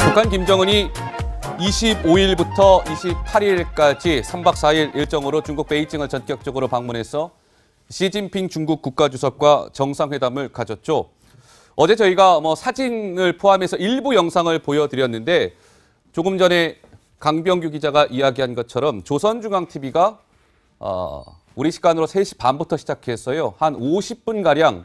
북한 김정은이 25일부터 28일까지 3박 4일 일정으로 중국 베이징을 전격적으로 방문해서 시진핑 중국 국가주석과 정상회담을 가졌죠. 어제 저희가 사진을 포함해서 일부 영상을 보여드렸는데 조금 전에 강병규 기자가 이야기한 것처럼 조선중앙TV가 우리 시간으로 3시 반부터 시작했어요. 한 50분가량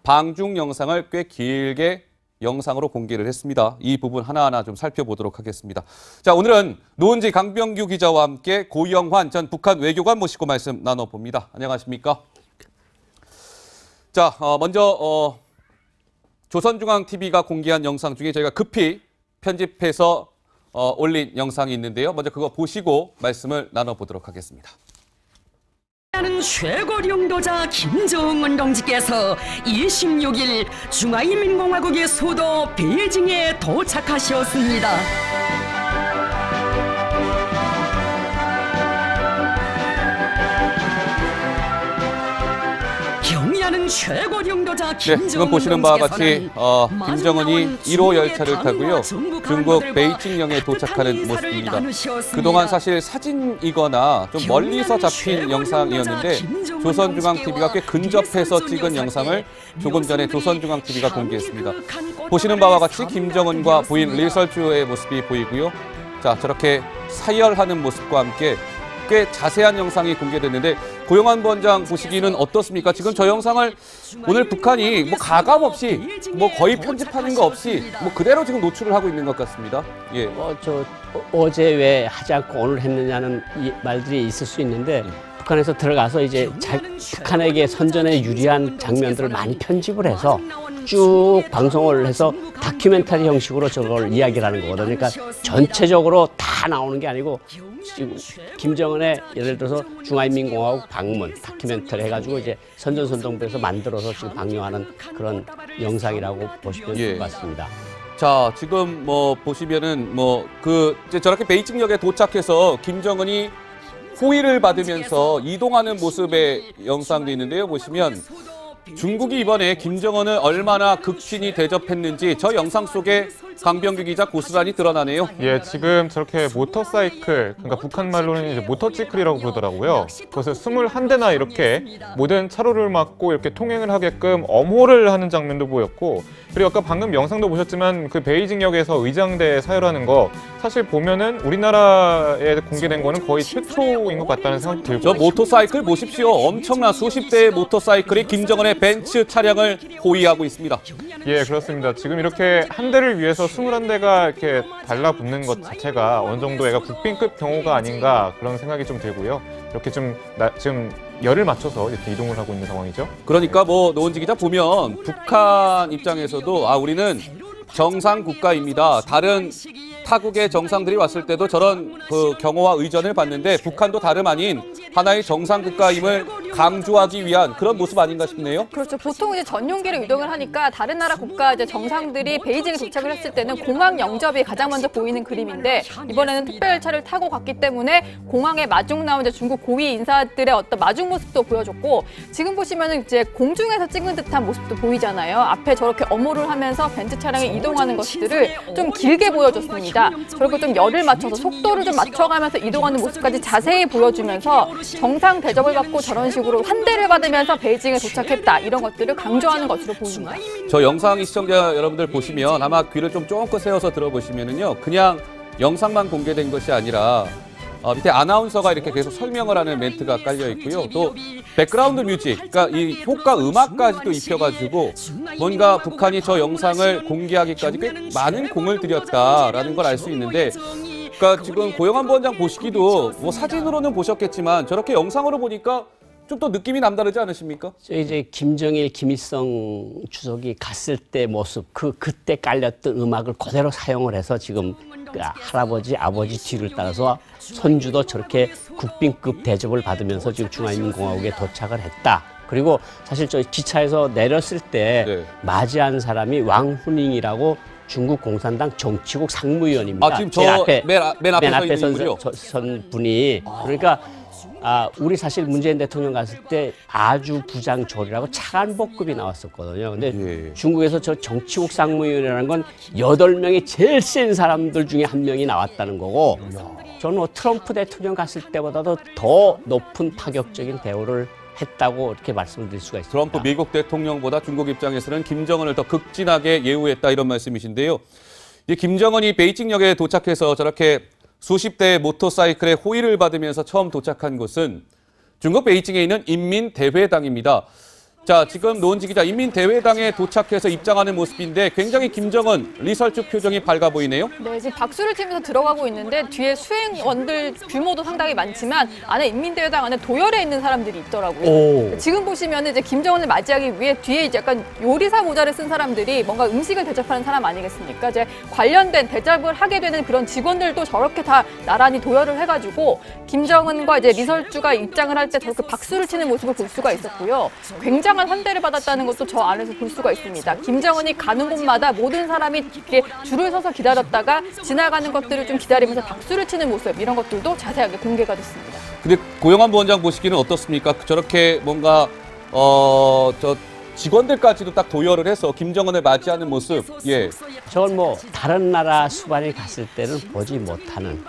방중 영상을 꽤 길게 영상으로 공개를 했습니다. 이 부분 하나하나 좀 살펴보도록 하겠습니다. 자, 오늘은 노은지 강병규 기자와 함께 고영환 전 북한 외교관 모시고 말씀 나눠봅니다. 안녕하십니까? 자, 먼저 조선중앙TV가 공개한 영상 중에 저희가 급히 편집해서 올린 영상이 있는데요. 먼저 그거 보시고 말씀을 나눠보도록 하겠습니다. 최고領導자 김정은 동지께서 26일 중화인민공화국의 수도 베이징에 도착하셨습니다. 최고領導자 네, 지금 보시는 바와 같이 김정은이 1호 열차를 타고요. 중국 베이징역에 도착하는 모습입니다. 그동안 사실 사진이거나 좀 멀리서 잡힌 영상이었는데 조선중앙TV가 꽤 근접해서 찍은 영상을 조금 전에 조선중앙TV가 공개했습니다. 보시는 바와 같이 김정은과 부인 리설주의 모습이 보이고요. 자, 저렇게 사열하는 모습과 함께 꽤 자세한 영상이 공개됐는데 고영환 부원장 보시기는 어떻습니까? 지금 저 영상을 오늘 북한이 가감 없이 거의 편집하는 거 없이 그대로 지금 노출을 하고 있는 것 같습니다. 예. 어제 왜 하지 않고 오늘 했느냐는 말들이 있을 수 있는데 북한에서 들어가서 이제 북한에게 선전에 유리한 장면들을 많이 편집을 해서 쭉 방송을 해서 다큐멘터리 형식으로 저걸 이야기를 하는 거거든요. 그러니까 전체적으로 다 나오는 게 아니고 지금 김정은의 예를 들어서 중화인민공화국 방문 다큐멘터리 해가지고 이제 선전선동부에서 만들어서 지금 방영하는 그런 영상이라고 보시면 될 것 같습니다. 자, 지금 보시면은 이제 저렇게 베이징역에 도착해서 김정은이 호의를 받으면서 이동하는 모습의 영상도 있는데요. 보시면 중국이 이번에 김정은을 얼마나 극진히 대접했는지 저 영상 속에 강병규 기자 고스란히 드러나네요. 예, 지금 저렇게 모터사이클, 그러니까 북한 말로는 이제 모터치클이라고 부르더라고요. 그것을 21대나 이렇게 모든 차로를 막고 이렇게 통행을 하게끔 엄호를 하는 장면도 보였고, 그리고 아까 방금 영상도 보셨지만 그 베이징역에서 의장대 사열하는 거 사실 보면은 우리나라에 공개된 거는 거의 최초인 것 같다는 생각이 들고. 저 모터사이클 보십시오. 엄청난 수십 대의 모터사이클이 김정은의 벤츠 차량을 호위하고 있습니다. 예, 그렇습니다. 지금 이렇게 한 대를 위해서 21대가 이렇게 달라붙는 것 자체가 어느 정도 얘가 국빈급 경호가 아닌가 그런 생각이 좀 들고요. 이렇게 지금 열을 맞춰서 이렇게 이동을 하고 있는 상황이죠. 그러니까 노은지 기자 보면 북한 입장에서도 우리는 정상 국가입니다. 다른 타국의 정상들이 왔을 때도 저런 경호와 의전을 받는데 북한도 다름 아닌 하나의 정상 국가임을 강조하기 위한 그런 모습 아닌가 싶네요. 그렇죠. 보통 이제 전용기로 이동을 하니까 다른 나라 국가 이제 정상들이 베이징에 도착을 했을 때는 공항 영접이 가장 먼저 보이는 그림인데 이번에는 특별열차를 타고 갔기 때문에 공항에 마중 나온 이제 중국 고위 인사들의 어떤 마중 모습도 보여줬고 지금 보시면은 이제 공중에서 찍은 듯한 모습도 보이잖아요. 앞에 저렇게 엄호를 하면서 벤츠 차량이 이동하는 것들을 좀 길게 보여줬습니다. 그리고 좀 열을 맞춰서 속도를 좀 맞춰가면서 이동하는 모습까지 자세히 보여주면서 정상 대접을 받고 저런 식으로 환대를 받으면서 베이징에 도착했다 이런 것들을 강조하는 것으로 보입니다. 저 영상 시청자 여러분들 보시면 아마 귀를 좀 쫑긋 세워서 들어보시면은요 그냥 영상만 공개된 것이 아니라 밑에 아나운서가 이렇게 계속 설명을 하는 멘트가 깔려 있고요. 또 백그라운드 뮤직, 그러니까 이 효과 음악까지도 입혀가지고 뭔가 북한이 저 영상을 공개하기까지 꽤 많은 공을 들였다라는 걸 알 수 있는데, 그러니까 지금 고영환 부원장 보시기도 사진으로는 보셨겠지만 저렇게 영상으로 보니까 좀 또 느낌이 남다르지 않으십니까? 이제 김정일, 김일성 주석이 갔을 때 모습, 그때 깔렸던 음악을 그대로 사용을 해서 지금 할아버지, 아버지 뒤를 따라서 손주도 저렇게 국빈급 대접을 받으면서 지금 중화인민공화국에 도착을 했다. 그리고 사실 저 기차에서 내렸을 때 맞이한 사람이 왕후닝이라고 중국 공산당 정치국 상무위원입니다. 지금 저 맨 앞에 선 분이 그러니까 우리 사실 문재인 대통령 갔을 때 아주 부장졸이라고 차관복급이 나왔었거든요. 근데 예. 중국에서 저 정치국 상무위원이라는 건 8명이 제일 센 사람들 중에 한 명이 나왔다는 거고, 저는 뭐 트럼프 대통령 갔을 때보다도 더 높은 파격적인 대우를 했다고 이렇게 말씀을 드릴 수가 있습니다. 트럼프 미국 대통령보다 중국 입장에서는 김정은을 더 극진하게 예우했다 이런 말씀이신데요. 이 김정은이 베이징역에 도착해서 저렇게 수십 대의 모터사이클의 호의를 받으면서 처음 도착한 곳은 중국 베이징에 있는 인민대회당입니다. 자, 지금 노은지 기자, 인민대회당에 도착해서 입장하는 모습인데 굉장히 김정은, 리설주 표정이 밝아 보이네요. 네, 지금 박수를 치면서 들어가고 있는데 뒤에 수행원들 규모도 상당히 많지만 안에 인민대회당 안에 도열에 있는 사람들이 있더라고요. 오. 지금 보시면 이제 김정은을 맞이하기 위해 뒤에 이제 약간 요리사 모자를 쓴 사람들이 뭔가 음식을 대접하는 사람 아니겠습니까? 이제 관련된 대접을 하게 되는 그런 직원들도 저렇게 다 나란히 도열을 해가지고 김정은과 이제 리설주가 입장을 할 때 저렇게 박수를 치는 모습을 볼 수가 있었고요. 굉장한 환대를 받았다는 것도 저 안에서 볼 수가 있습니다. 김정은이 가는 곳마다 모든 사람이 이렇게 줄을 서서 기다렸다가 지나가는 것들을 좀 기다리면서 박수를 치는 모습, 이런 것들도 자세하게 공개가 됐습니다. 근데 고영한 부원장 보시기는 어떻습니까? 저렇게 뭔가 저 직원들까지도 딱 도열을 해서 김정은을 맞이하는 모습. 예. 저건 뭐 다른 나라 수반이 갔을 때는 보지 못하는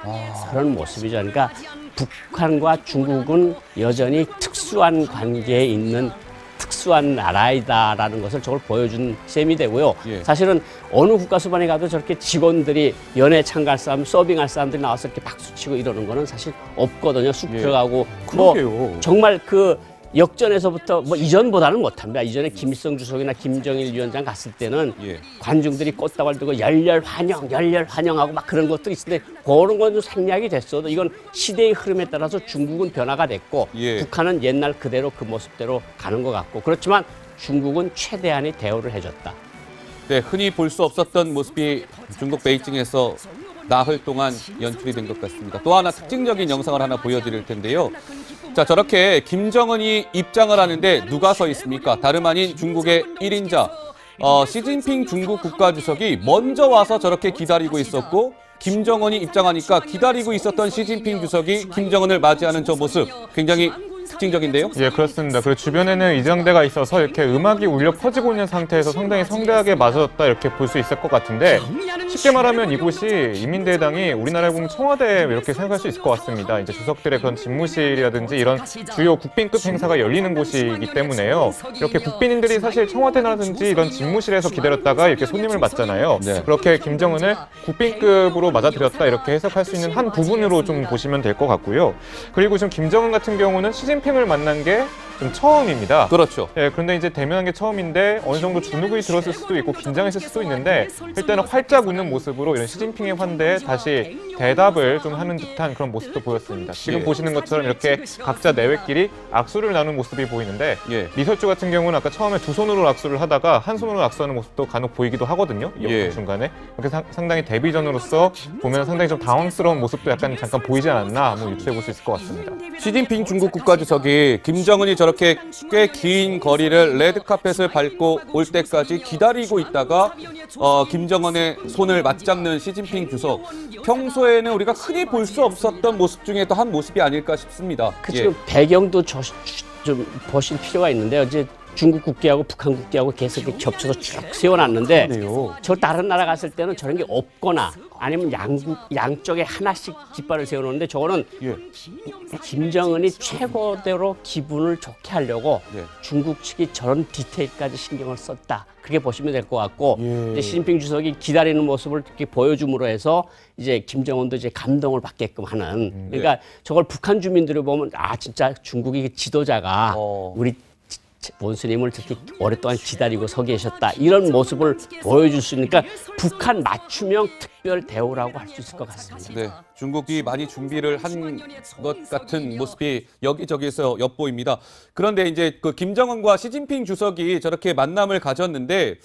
그런 모습이죠. 그러니까 북한과 중국은 여전히 특수한 관계에 있는 특수한 나라이다라는 것을 저걸 보여준 셈이 되고요. 예. 사실은 어느 국가 수반에 가도 저렇게 직원들이 연애 참가할 사람, 서빙할 사람들이 나와서 이렇게 박수치고 이러는 거는 사실 없거든요. 숙표하고 뭐 그러게요. 정말 그 역전에서부터 뭐 이전보다는 못합니다. 이전에 김일성 주석이나 김정일 위원장 갔을 때는 예. 관중들이 꽃다발 들고 열렬 환영하고 막 그런 것들이 있는데 그런 건 좀 생략이 됐어도 이건 시대의 흐름에 따라서 중국은 변화가 됐고 예. 북한은 옛날 그대로 그 모습대로 가는 것 같고, 그렇지만 중국은 최대한의 대우를 해줬다. 네, 흔히 볼 수 없었던 모습이 중국 베이징에서 나흘 동안 연출이 된 것 같습니다. 또 하나 특징적인 영상을 하나 보여드릴 텐데요. 자, 저렇게 김정은이 입장을 하는데 누가 서 있습니까? 다름 아닌 중국의 1인자 시진핑 중국 국가주석이 먼저 와서 저렇게 기다리고 있었고, 김정은이 입장하니까 기다리고 있었던 시진핑 주석이 김정은을 맞이하는 저 모습 굉장히 특징적인데요. 예, 그렇습니다. 그리고 주변에는 이정대가 있어서 이렇게 음악이 울려 퍼지고 있는 상태에서 상당히 성대하게 맞아졌다 이렇게 볼 수 있을 것 같은데, 쉽게 말하면 이곳이 인민대회당이 우리나라에 보면 청와대 이렇게 생각할 수 있을 것 같습니다. 이제 주석들의 그런 집무실이라든지 이런 주요 국빈급 행사가 열리는 곳이기 때문에요. 이렇게 국빈인들이 사실 청와대라든지 이런 집무실에서 기다렸다가 이렇게 손님을 맞잖아요. 네. 그렇게 김정은을 국빈급으로 맞아들였다 이렇게 해석할 수 있는 한 부분으로 좀 보시면 될 것 같고요. 그리고 지금 김정은 같은 경우는 시진핑을 만난 게 좀 처음입니다. 그렇죠. 예, 그런데 이제 대면한 게 처음인데 어느 정도 주눅이 들었을 수도 있고 긴장했을 수도 있는데, 일단은 활짝 웃는 모습으로 이런 시진핑의 환대에 다시 대답을 좀 하는 듯한 그런 모습도 보였습니다. 지금 예. 보시는 것처럼 이렇게 각자 내외끼리 악수를 나누는 모습이 보이는데, 예. 리설주 같은 경우는 아까 처음에 두 손으로 악수를 하다가 한 손으로 악수하는 모습도 간혹 보이기도 하거든요. 이 예. 영상 중간에. 이렇게 상당히 데뷔전으로서 보면 상당히 좀 당황스러운 모습도 약간 잠깐 보이지 않았나 한번 유추해 볼 수 있을 것 같습니다. 시진핑 중국 국가주석이 김정은이 저렇게 꽤 긴 거리를 레드카펫을 밟고 올 때까지 기다리고 있다가 김정은의 손을 맞잡는 시진핑 주석. 평소에는 우리가 흔히 볼 수 없었던 모습 중에 또 한 모습이 아닐까 싶습니다. 그 지금 배경도 좀 보실 필요가 있는데요. 이제 중국 국기하고 북한 국기하고 계속 이렇게 겹쳐서 쭉 세워놨는데, 저 다른 나라 갔을 때는 저런 게 없거나 아니면 양쪽에 하나씩 깃발을 세워놓는데, 저거는 예. 김정은이 최고대로 기분을 좋게 하려고 네. 중국 측이 저런 디테일까지 신경을 썼다. 그렇게 보시면 될 것 같고, 예. 이제 시진핑 주석이 기다리는 모습을 이렇게 보여줌으로 해서 이제 김정은도 이제 감동을 받게끔 하는. 그러니까 저걸 북한 주민들이 보면 진짜 중국의 지도자가 우리 원수님을 특히 오랫동안 기다리고 서 계셨다, 이런 모습을 보여줄 수 있으니까 북한 맞춤형 특별 대우라고 할 수 있을 것 같습니다. 네, 중국이 많이 준비를 한 것 같은 모습이 여기저기서 엿보입니다. 그런데 이제 그 김정은과 시진핑 주석이 저렇게 만남을 가졌는데,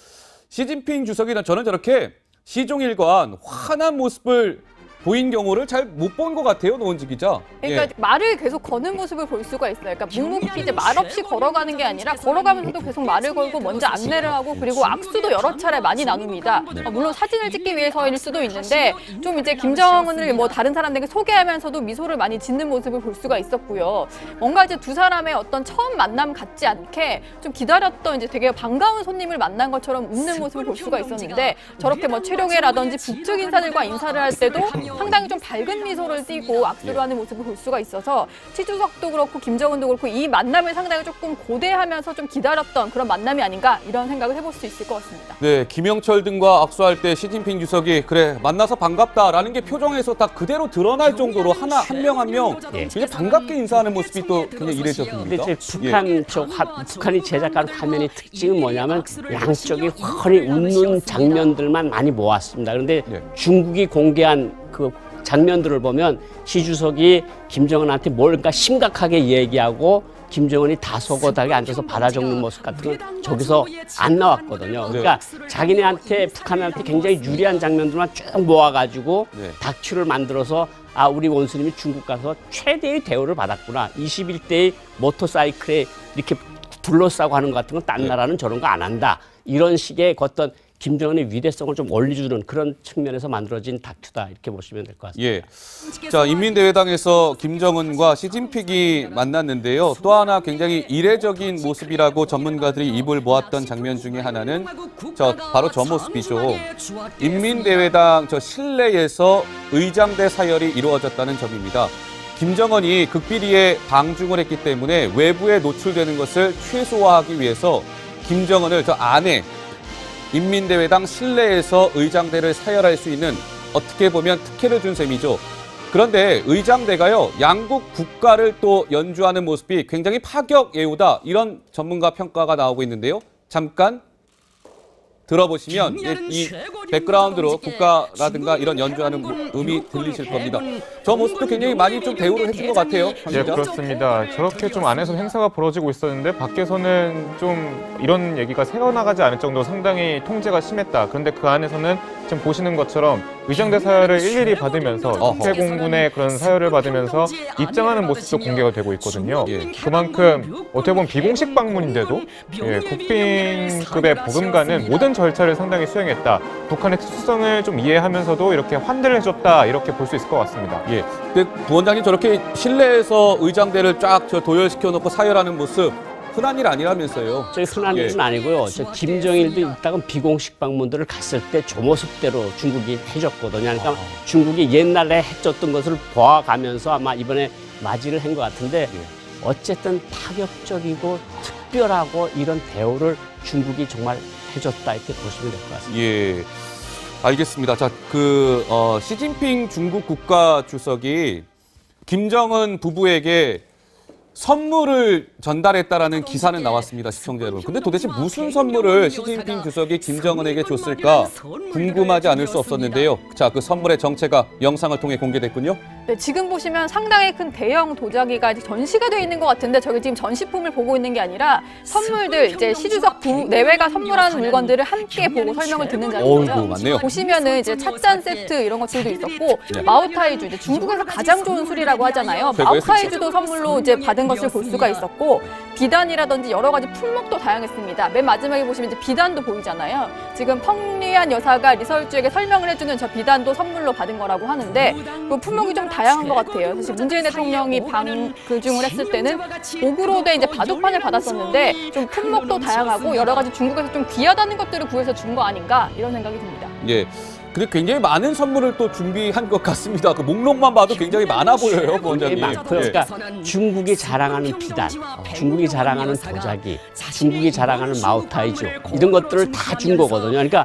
시진핑 주석이나 저는 저렇게 시종일관 환한 모습을 보인 경우를 잘 못 본 것 같아요, 노원지 기자. 그러니까 말을 계속 거는 모습을 볼 수가 있어요. 그러니까 묵묵히 이제 말 없이 걸어가는 게 아니라 걸어가면서도 계속 말을 걸고 먼저 안내를 하고 그리고 악수도 여러 차례 많이 나눕니다. 물론 사진을 찍기 위해서일 수도 있는데 좀 이제 김정은을 뭐 다른 사람들에게 소개하면서도 미소를 많이 짓는 모습을 볼 수가 있었고요. 뭔가 이제 두 사람의 어떤 처음 만남 같지 않게 좀 기다렸던 이제 되게 반가운 손님을 만난 것처럼 웃는 모습을 볼 수가 있었는데 저렇게 뭐 최룡해라든지 북측 인사들과 인사를 할 때도 상당히 좀 밝은 미소를 띠고 악수를 하는 모습을 볼 수가 있어서 시주석도 그렇고 김정은도 그렇고 이 만남을 상당히 조금 고대하면서 좀 기다렸던 그런 만남이 아닌가 이런 생각을 해볼 수 있을 것 같습니다. 네, 김영철 등과 악수할 때 시진핑 주석이 그래 만나서 반갑다라는 게 표정에서 다 그대로 드러날 정도로 한 명 한 명 굉장히 반갑게 인사하는 모습이 또 굉장히 이례적입니다. 근데 이제 북한이 제작한 화면의 특징은 뭐냐면 양쪽이 훤히 웃는 장면들만 많이 모았습니다. 그런데 중국이 공개한 그 장면들을 보면 시 주석이 김정은한테 뭘까 심각하게 얘기하고 김정은이 다소곳하게 앉아서 받아 적는 모습 같은 건 저기서 안 나왔거든요. 그러니까 자기네한테 북한한테 굉장히 유리한 장면들만 쭉 모아가지고 다큐를 만들어서 아 우리 원수님이 중국 가서 최대의 대우를 받았구나. 21대의 모터사이클에 이렇게 둘러싸고 하는 것 같은 건 딴 나라는 저런 거 안 한다. 이런 식의 어떤 김정은의 위대성을 좀 올려주는 그런 측면에서 만들어진 다큐다 이렇게 보시면 될 것 같습니다. 예. 자, 인민대회당에서 김정은과 시진핑이 만났는데요. 또 하나 굉장히 이례적인 모습이라고 전문가들이 입을 모았던 장면 중에 하나는 바로 저 모습이죠. 인민대회당 저 실내에서 의장대 사열이 이루어졌다는 점입니다. 김정은이 극비리에 방중을 했기 때문에 외부에 노출되는 것을 최소화하기 위해서 김정은을 저 안에 인민대회당 실내에서 의장대를 사열할 수 있는 어떻게 보면 특혜를 준 셈이죠. 그런데 의장대가요, 양국 국가를 또 연주하는 모습이 굉장히 파격예우다. 이런 전문가 평가가 나오고 있는데요. 잠깐 들어보시면 이 백그라운드로 국가라든가 이런 연주하는 음이 들리실 겁니다. 저 모습도 굉장히 많이 좀 대우를 해준 것 같아요. 예, 그렇습니다. 저렇게 좀 안에서 행사가 벌어지고 있었는데 밖에서는 좀 이런 얘기가 새어나가지 않을 정도로 상당히 통제가 심했다. 그런데 그 안에서는 지금 보시는 것처럼 의장대 사열을 일일이 받으면서 특혜공군의 그런 사열을 받으면서 입장하는 모습도 공개가 되고 있거든요. 그만큼 어떻게 보면 비공식 방문인데도 국빈급의 보금가는 모든 절차를 상당히 수행했다. 북한의 특수성을 좀 이해하면서도 이렇게 환대를 해줬다. 이렇게 볼 수 있을 것 같습니다. 예. 근데 부원장님 저렇게 실내에서 의장대를 쫙 도열시켜 놓고 사열하는 모습 흔한 일 아니라면서요. 저희 흔한 일은 아니고요. 저 김정일도 일단은 비공식 방문들을 갔을 때 저 모습대로 중국이 해줬거든요. 그러니까 중국이 옛날에 해줬던 것을 보아가면서 아마 이번에 맞이를 한 것 같은데 어쨌든 파격적이고 특별하고 이런 대우를 중국이 정말 해줬다 이렇게 보시면 될 것 같습니다. 예, 알겠습니다. 자, 시진핑 중국 국가주석이 김정은 부부에게 선물을 전달했다라는 기사는 나왔습니다, 시청자 여러분. 근데 도대체 무슨 선물을 시진핑 주석이 김정은에게 줬을까 궁금하지 않을 수 없었는데요. 자, 그 선물의 정체가 영상을 통해 공개됐군요. 네, 지금 보시면 상당히 큰 대형 도자기가 전시가 되어 있는 것 같은데 저기 지금 전시품을 보고 있는 게 아니라 선물들 이제 시주석 내외가 선물한 물건들을 함께 보고 설명을 듣는 자리입니다. 맞네요. 보시면은 이제 찻잔 세트 이런 것들도 있었고 마오타이주 이제 중국에서 가장 좋은 술이라고 하잖아요. 마오타이주도 선물로 이제 받은 것을 볼 수가 있었고 비단이라든지 여러 가지 품목도 다양했습니다. 맨 마지막에 보시면 이제 비단도 보이잖아요. 지금 펑리안 여사가 리설주에게 설명을 해주는 저 비단도 선물로 받은 거라고 하는데 그 품목이 좀 다양한 것 같아요. 사실 문재인 대통령이 방중을 했을 때는 옥으로 된 이제 바둑판을 받았었는데 좀 품목도 다양하고 여러 가지 중국에서 좀 귀하다는 것들을 구해서 준 거 아닌가 이런 생각이 듭니다. 예. 근데 굉장히 많은 선물을 또 준비한 것 같습니다. 그 목록만 봐도 굉장히 많아 보여요, 원장님. 그러니까 중국이 자랑하는 비단, 중국이 자랑하는 도자기, 중국이 자랑하는 마오타이주 이런 것들을 다 준 거거든요. 그러니까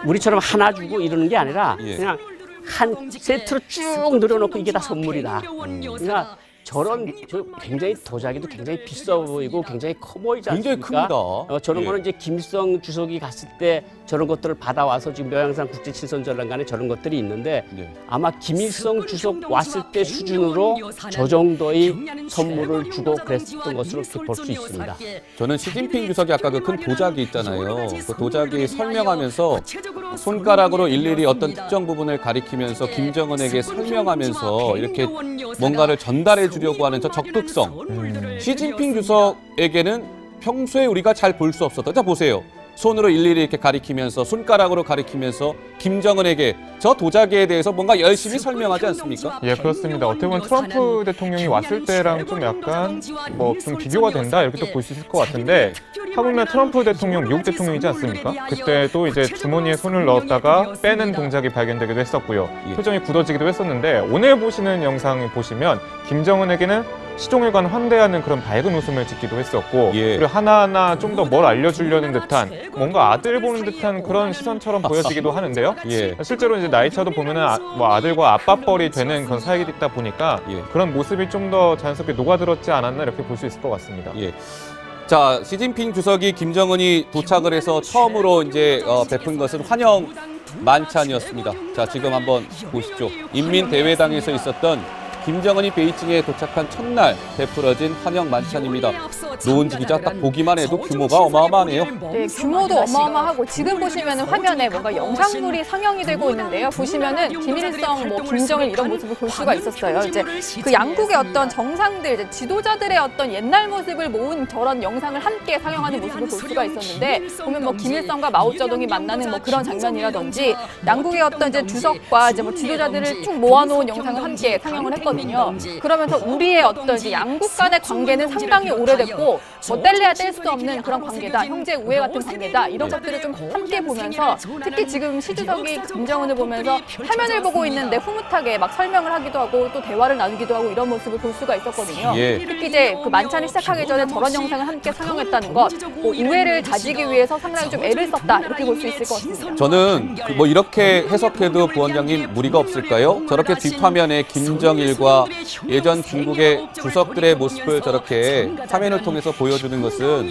우리처럼 하나 주고 이러는 게 아니라 그냥 한 세트로 쭉 늘어놓고 이게 다 선물이다. 그러니까 저런 굉장히 도자기도 굉장히 비싸 보이고 굉장히 커 보이지 않습니까? 굉장히 큽니다. 저런 거는 이제 김일성 주석이 갔을 때 저런 것들을 받아와서 지금 묘양산 국제칠선전람관에 저런 것들이 있는데 아마 김일성 주석 왔을 때 수준으로 저 정도의 선물을 주고 그랬던 것으로 볼 수 있습니다. 저는 시진핑 주석이 아까 그 큰 도자기 있잖아요. 그 도자기 설명하면서 손가락으로 일일이 어떤 특정 부분을 가리키면서 김정은에게 설명하면서 이렇게 뭔가를 전달해 주려고 하는 저 적극성. 시진핑 주석에게는 평소에 우리가 잘 볼 수 없었던. 자, 보세요. 손으로 일일이 이렇게 가리키면서 손가락으로 가리키면서 김정은에게 저 도자기에 대해서 뭔가 열심히 설명하지 않습니까? 예, 그렇습니다. 어떻게 보면 트럼프 대통령이 왔을 때랑 좀 약간 뭐 좀 비교가 된다 이렇게 또 볼 수 있을 것 같은데, 하물며 트럼프 대통령 미국 대통령이지 않습니까? 그때도 이제 주머니에 손을 넣었다가 빼는 동작이 발견되기도 했었고요. 예. 표정이 굳어지기도 했었는데, 오늘 보시는 영상을 보시면 김정은에게는 시종일관 환대하는 그런 밝은 웃음을 짓기도 했었고, 예. 그리고 하나하나 좀 더 뭘 알려주려는 듯한, 뭔가 아들 보는 듯한 그런 시선처럼 보여지기도 하는데요. 예. 실제로 이제 나이차도 보면은 아들과 아빠뻘이 되는 그런 사이이다 보니까 예. 그런 모습이 좀 더 자연스럽게 녹아들었지 않았나 이렇게 볼 수 있을 것 같습니다. 예. 자, 시진핑 주석이 김정은이 도착을 해서 처음으로 이제 베푼 것은 환영 만찬이었습니다. 자, 지금 한번 보시죠. 인민대회당에서 있었던 김정은이 베이징에 도착한 첫날 베풀어진 환영 만찬입니다. 노은지 기자, 딱 보기만 해도 규모가 어마어마하네요. 네, 규모도 어마어마하고 지금 보시면은 화면에 뭔가 영상물이 상영이 되고 있는데요. 보시면은 김일성, 뭐 김정일 이런 모습을 볼 수가 있었어요. 이제 그 양국의 어떤 정상들, 이제 지도자들의 어떤 옛날 모습을 모은 저런 영상을 함께 상영하는 모습을 볼 수가 있었는데, 보면 뭐 김일성과 마오쩌둥이 만나는 뭐 그런 장면이라든지 양국의 어떤 이제 주석과 이제 뭐 지도자들을 쭉 모아놓은 영상을 함께 상영을 했거든요. 그러면서 우리의 어떤 이제 양국 간의 관계는 상당히 오래됐고 뭐 뗄래야 뗄 수 없는 그런 관계다, 형제 우애 같은 관계다, 이런 것들을 좀 함께 보면서, 특히 지금 시 주석이 김정은을 보면서 화면을 보고 있는데 흐뭇하게 막 설명을 하기도 하고 또 대화를 나누기도 하고 이런 모습을 볼 수가 있었거든요. 예. 특히 이제 그 만찬이 시작하기 전에 저런 영상을 함께 상영했다는 것, 뭐 우애를 다지기 위해서 상당히 좀 애를 썼다 이렇게 볼 수 있을 것 같습니다. 저는 뭐 이렇게 해석해도 부원장님 무리가 없을까요? 저렇게 뒷화면에 김정일과 예전 중국의 주석들의 모습을 저렇게 화면을 통해서 보여주는 것은,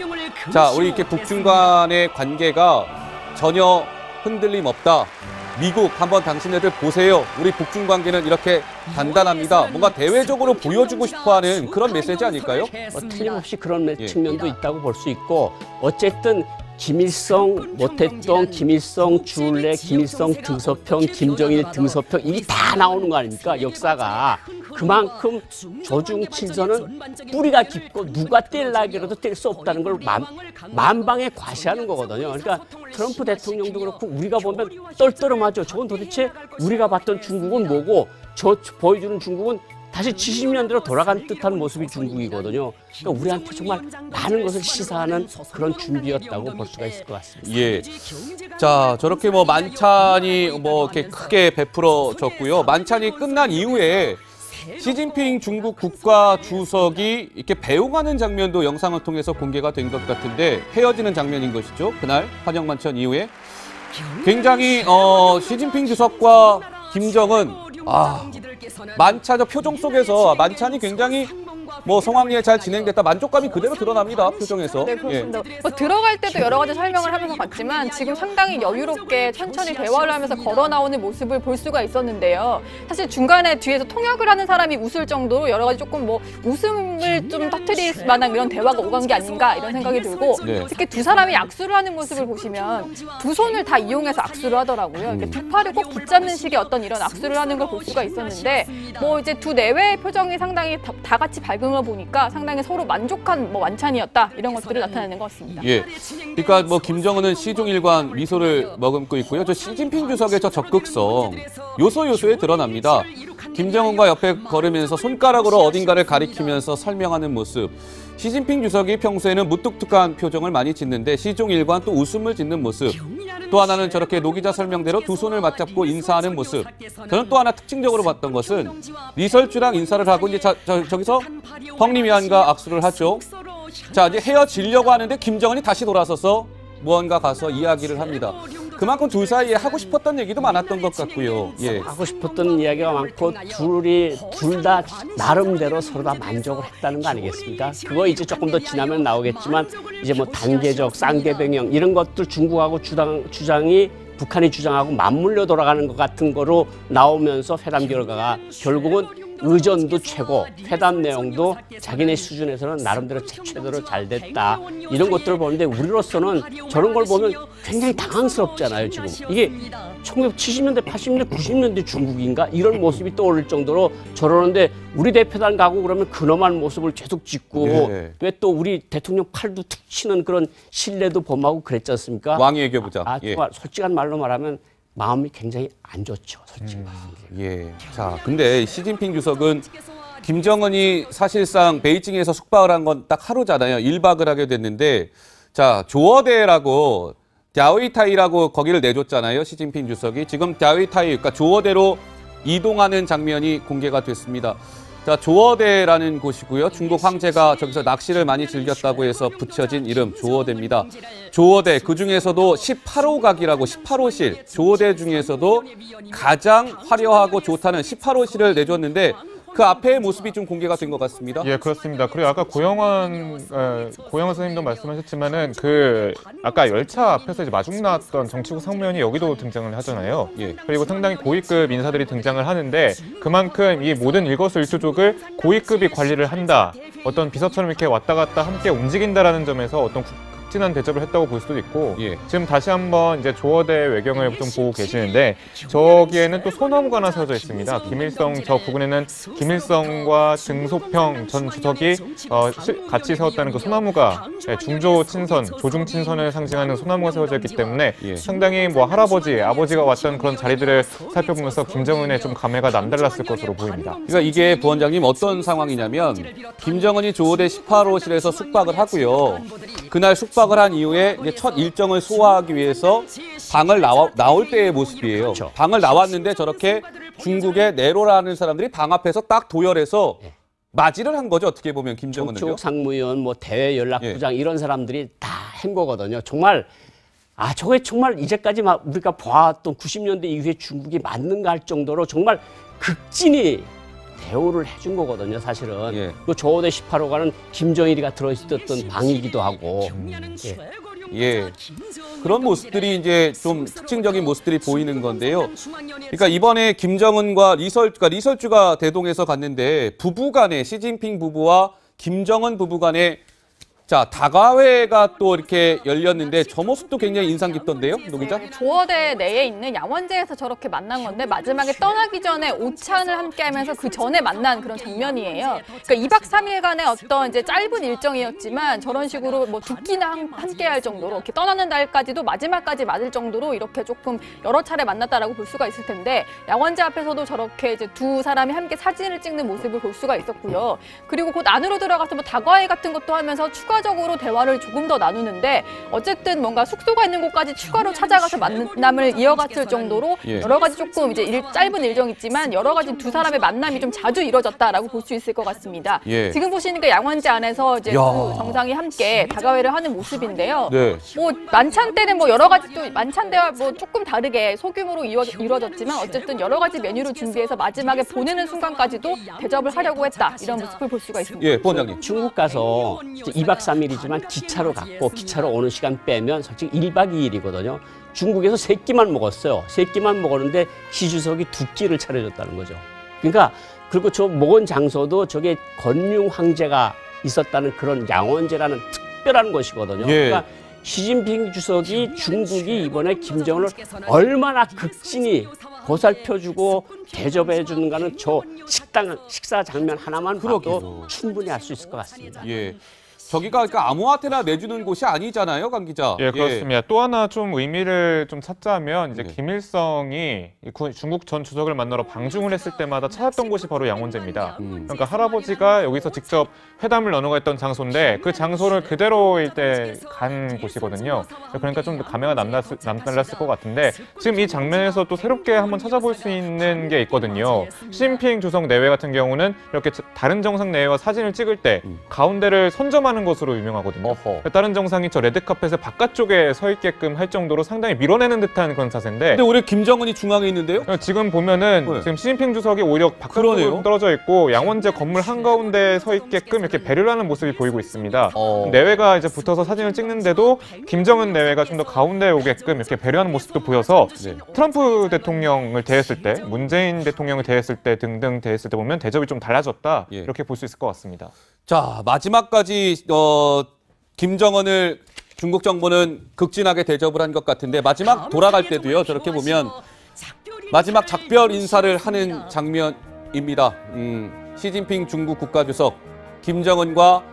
자, 우리 이렇게 북중 간의 관계가 전혀 흔들림 없다. 미국 한번 당신네들 보세요. 우리 북중 관계는 이렇게 단단합니다. 뭔가 대외적으로 보여주고 싶어하는 그런 메시지 아닐까요? 틀림없이 그런 예. 측면도 있다고 볼 수 있고, 어쨌든 김일성 모태똥, 김일성 주울레, 김일성 등소평, 김정일 등소평, 이게 다 나오는 거 아닙니까? 역사가. 그만큼 조중칠전은 뿌리가 깊고 누가 뗄라기라도 뗄 수 없다는 걸 만방에 과시하는 거거든요. 그러니까 트럼프 대통령도 그렇고 우리가 보면 떨떠름하죠. 저건 도대체 우리가 봤던 중국은 뭐고, 저 보여주는 중국은 다시 70년대로 돌아간 듯한 모습이 중국이거든요. 그러니까 우리한테 정말 많은 것을 시사하는 그런 준비였다고 볼 수가 있을 것 같습니다. 예. 자, 저렇게 뭐 만찬이 뭐 이렇게 크게 베풀어졌고요. 만찬이 끝난 이후에 시진핑 중국 국가 주석이 이렇게 배웅하는 장면도 영상을 통해서 공개가 된 것 같은데, 헤어지는 장면인 것이죠. 그날 환영 만찬 이후에 굉장히 시진핑 주석과 김정은 만찬의 표정 속에서 만찬이 굉장히 뭐 성황리에 잘 진행됐다, 만족감이 그대로 드러납니다. 표정에서. 네, 그렇습니다. 뭐 들어갈 때도 여러 가지 설명을 하면서 갔지만 지금 상당히 여유롭게 천천히 대화를 하면서 걸어 나오는 모습을 볼 수가 있었는데요. 사실 중간에 뒤에서 통역을 하는 사람이 웃을 정도로 여러 가지 조금 뭐 웃음을 좀 터뜨릴 만한 이런 대화가 오간 게 아닌가 이런 생각이 들고, 네. 특히 두 사람이 악수를 하는 모습을 보시면 두 손을 다 이용해서 악수를 하더라고요. 이렇게 두 팔을 꼭 붙잡는 식의 어떤 이런 악수를 하는 걸 볼 수가 있었는데, 뭐 이제 두 내외의 표정이 상당히 다 같이 밝은 걸 보니까 상당히 서로 만족한 뭐 만찬이었다, 이런 것들을 나타내는 것 같습니다. 예. 그러니까 뭐 김정은은 시종일관 미소를 머금고 있고요. 저 시진핑 주석의 저 적극성 요소요소에 드러납니다. 김정은과 옆에 걸으면서 손가락으로 어딘가를 가리키면서 설명하는 모습. 시진핑 주석이 평소에는 무뚝뚝한 표정을 많이 짓는데 시종일관 또 웃음을 짓는 모습. 또 하나는 저렇게 노 기자 설명대로 두 손을 맞잡고 인사하는 모습. 저는 또 하나 특징적으로 봤던 것은 리설주랑 인사를 하고 이제 저기서 펑리미안과 악수를 하죠. 자, 이제 헤어지려고 하는데 김정은이 다시 돌아서서 무언가 가서 이야기를 합니다. 그만큼 둘 사이에 하고 싶었던 얘기도 많았던 것 같고요. 예. 하고 싶었던 이야기가 많고 둘 다 나름대로 서로 다 만족을 했다는 거 아니겠습니까? 그거 이제 조금 더 지나면 나오겠지만, 이제 뭐 단계적 쌍계병형 이런 것들 중국하고 주장이 북한이 주장하고 맞물려 돌아가는 것 같은 거로 나오면서 회담 결과가 결국은 의전도 최고, 회담 내용도 자기네 수준에서는 나름대로 최대로 잘 됐다. 이런 것들을 보는데 우리로서는 저런 걸 보면 굉장히 당황스럽잖아요, 지금. 이게 1970년대, 80년대, 90년대 중국인가? 이런 모습이 떠오를 정도로 저러는데 우리 대표단 가고 그러면 근엄한 모습을 계속 짓고 예. 왜 또 우리 대통령 팔도 툭 치는 그런 신뢰도 범하고 그랬지 않습니까? 왕의 외교부장. 아, 예. 정말 솔직한 말로 말하면 마음이 굉장히 안 좋죠, 솔직히 말씀드리면. 예. 자, 근데 시진핑 주석은 김정은이 사실상 베이징에서 숙박을 한 건 딱 하루잖아요. 1박을 하게 됐는데, 자, 조어대라고 갸오이타이라고 거기를 내줬잖아요. 시진핑 주석이. 지금 갸오이타이, 그러니까 조어대로 이동하는 장면이 공개가 됐습니다. 자, 조어대라는 곳이고요. 중국 황제가 저기서 낚시를 많이 즐겼다고 해서 붙여진 이름 조어대입니다. 조어대, 그중에서도 18호 각이라고 18호실, 조어대 중에서도 가장 화려하고 좋다는 18호실을 내줬는데 그 앞에 모습이 좀 공개가 된 것 같습니다. 예, 그렇습니다. 그리고 아까 고영환 선생님도 말씀하셨지만은 그 아까 열차 앞에서 이제 마중 나왔던 정치국 상무위원이 여기도 등장을 하잖아요. 예. 그리고 상당히 고위급 인사들이 등장을 하는데 그만큼 이 모든 일거수일투족을 고위급이 관리를 한다. 어떤 비서처럼 이렇게 왔다 갔다 함께 움직인다라는 점에서 어떤 극진한 대접을 했다고 볼 수도 있고 예. 지금 다시 한번 이제 조어대 외경을 좀 보고 계시는데 저기에는 또 소나무가 하나 세워져 있습니다. 김일성 저 부근에는 김일성과 등소평 전 주석이 같이 세웠다는 그 소나무가 중조 친선, 조중 친선을 상징하는 소나무가 세워져 있기 때문에 예. 상당히 뭐 할아버지, 아버지가 왔던 그런 자리들을 살펴보면서 김정은의 좀 감회가 남달랐을 것으로 보입니다. 그러니까 이게 부원장님 어떤 상황이냐면 김정은이 조어대 18호실에서 숙박을 하고요. 그날 숙박을 한 이후에 이제 첫 일정을 소화하기 위해서 방을 나올 때의 모습이에요. 그렇죠. 방을 나왔는데 저렇게 중국의 네로라는 사람들이 방 앞에서 딱 도열해서 맞이를 한 거죠. 어떻게 보면 김정은은요. 정치국 상무위원, 뭐 대외 연락부장 이런 사람들이 다 한 거거든요. 정말 저게 정말 이제까지 막 우리가 봐왔던 90년대 이후에 중국이 맞는가 할 정도로 정말 극진히 대우를 해준 거거든요, 사실은. 예. 그 조어대 18호가는 김정일이가 들어있었던 방이기도 하고. 예. 그런 모습들이 이제 좀 특징적인 모습들이 보이는 건데요. 그러니까 이번에 김정은과 리설주가 대동해서 갔는데 부부 간에 시진핑 부부와 김정은 부부 간에 자, 다과회가 또 이렇게 열렸는데 저 모습도 굉장히 인상 깊던데요, 노 기자? 조어대 내에 있는 양원제에서 저렇게 만난 건데 마지막에 떠나기 전에 오찬을 함께 하면서 그 전에 만난 그런 장면이에요. 그러니까 2박 3일간의 어떤 이제 짧은 일정이었지만 저런 식으로 뭐 두 끼나 함께 할 정도로 이렇게 떠나는 날까지도 마지막까지 맞을 정도로 이렇게 조금 여러 차례 만났다라고 볼 수가 있을 텐데 양원제 앞에서도 저렇게 이제 두 사람이 함께 사진을 찍는 모습을 볼 수가 있었고요. 그리고 곧 안으로 들어가서 뭐 다과회 같은 것도 하면서 추가적으로 대화를 조금 더 나누는데 어쨌든 뭔가 숙소가 있는 곳까지 추가로 찾아가서 만남을 이어갔을 정도로 예. 여러 가지 조금 이제 짧은 일정이지만 여러 가지 두 사람의 만남이 좀 자주 이뤄졌다라고 볼 수 있을 것 같습니다. 예. 지금 보시니까 양원제 안에서 이제 두 정상이 함께 다과회를 하는 모습인데요. 네. 뭐 만찬 때는 뭐 여러 가지 또 만찬 때와 뭐 조금 다르게 소규모로 이루어졌지만 어쨌든 여러 가지 메뉴를 준비해서 마지막에 보내는 순간까지도 대접을 하려고 했다 이런 모습을 볼 수가 있습니다. 예, 부원장님. 중국 가서 2박 3일이지만 기차로 갔고 기차로 오는 시간 빼면 솔직히 1박 2일이거든요. 중국에서 3끼만 먹었어요. 3끼만 먹었는데 시 주석이 2끼를 차려줬다는 거죠. 그러니까 그리고 저 먹은 장소도 저게 건융 황제가 있었다는 그런 양원제라는 특별한 곳이거든요. 예. 그러니까 시진핑 주석이 중국이 이번에 김정은을 얼마나 극진히 보살펴주고 대접해주는가는 저 식사 장면 하나만 봐도 그러게요. 충분히 알 수 있을 것 같습니다. 예. 저기가 그러니까 아무한테나 내주는 곳이 아니잖아요, 강 기자. 예, 그렇습니다. 또 하나 좀 의미를 좀 찾자면 이제 네. 김일성이 중국 전 주석을 만나러 방중을 했을 때마다 찾았던 곳이 바로 양원제입니다. 그러니까 할아버지가 여기서 직접 회담을 나누고 했던 장소인데 그 장소를 그대로 일대 간 곳이거든요. 그러니까 좀 감회가 남달랐을 것 같은데 지금 이 장면에서 또 새롭게 한번 찾아볼 수 있는 게 있거든요. 시진핑 주석 내외 같은 경우는 이렇게 다른 정상 내외와 사진을 찍을 때 가운데를 선점하는 밀어내는 것으로 유명하거든요. 어허. 다른 정상이 저 레드카펫의 바깥쪽에 서 있게끔 할 정도로 상당히 밀어내는 듯한 그런 자세인데 근데 오히려 김정은이 중앙에 있는데요? 지금 보면은 네. 지금 시진핑 주석이 오히려 바깥쪽으로 그러네요. 떨어져 있고 양원제 건물 한가운데 서 있게끔 이렇게 배려를 하는 모습이 보이고 있습니다. 어. 내외가 이제 붙어서 사진을 찍는데도 김정은 내외가 좀 더 가운데에 오게끔 이렇게 배려하는 모습도 보여서 네. 트럼프 대통령을 대했을 때, 문재인 대통령을 대했을 때 등등 대했을 때 보면 대접이 좀 달라졌다 예. 이렇게 볼 수 있을 것 같습니다. 자, 마지막까지 김정은을 중국 정부는 극진하게 대접을 한 것 같은데 마지막 돌아갈 때도요. 저렇게 보면 마지막 작별 인사를 하는 장면입니다. 시진핑 중국 국가주석 김정은과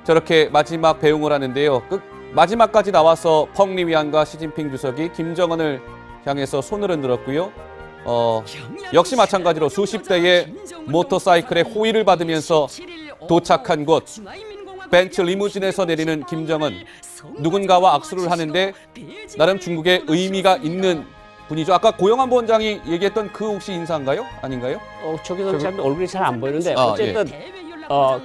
저렇게 마지막 배웅을 하는데요. 마지막까지 나와서 펑리위안과 시진핑 주석이 김정은을 향해서 손을 흔들었고요. 역시 마찬가지로 수십 대의 모터사이클의 호의를 받으면서 도착한 곳 벤츠 리무진에서 내리는 김정은, 누군가와 악수를 하는데 나름 중국의 의미가 있는 분이죠. 아까 고영한 부원장이 얘기했던 그 혹시 인사인가요? 아닌가요? 저기서 참 얼굴이 잘 안 보이는데 아, 어쨌든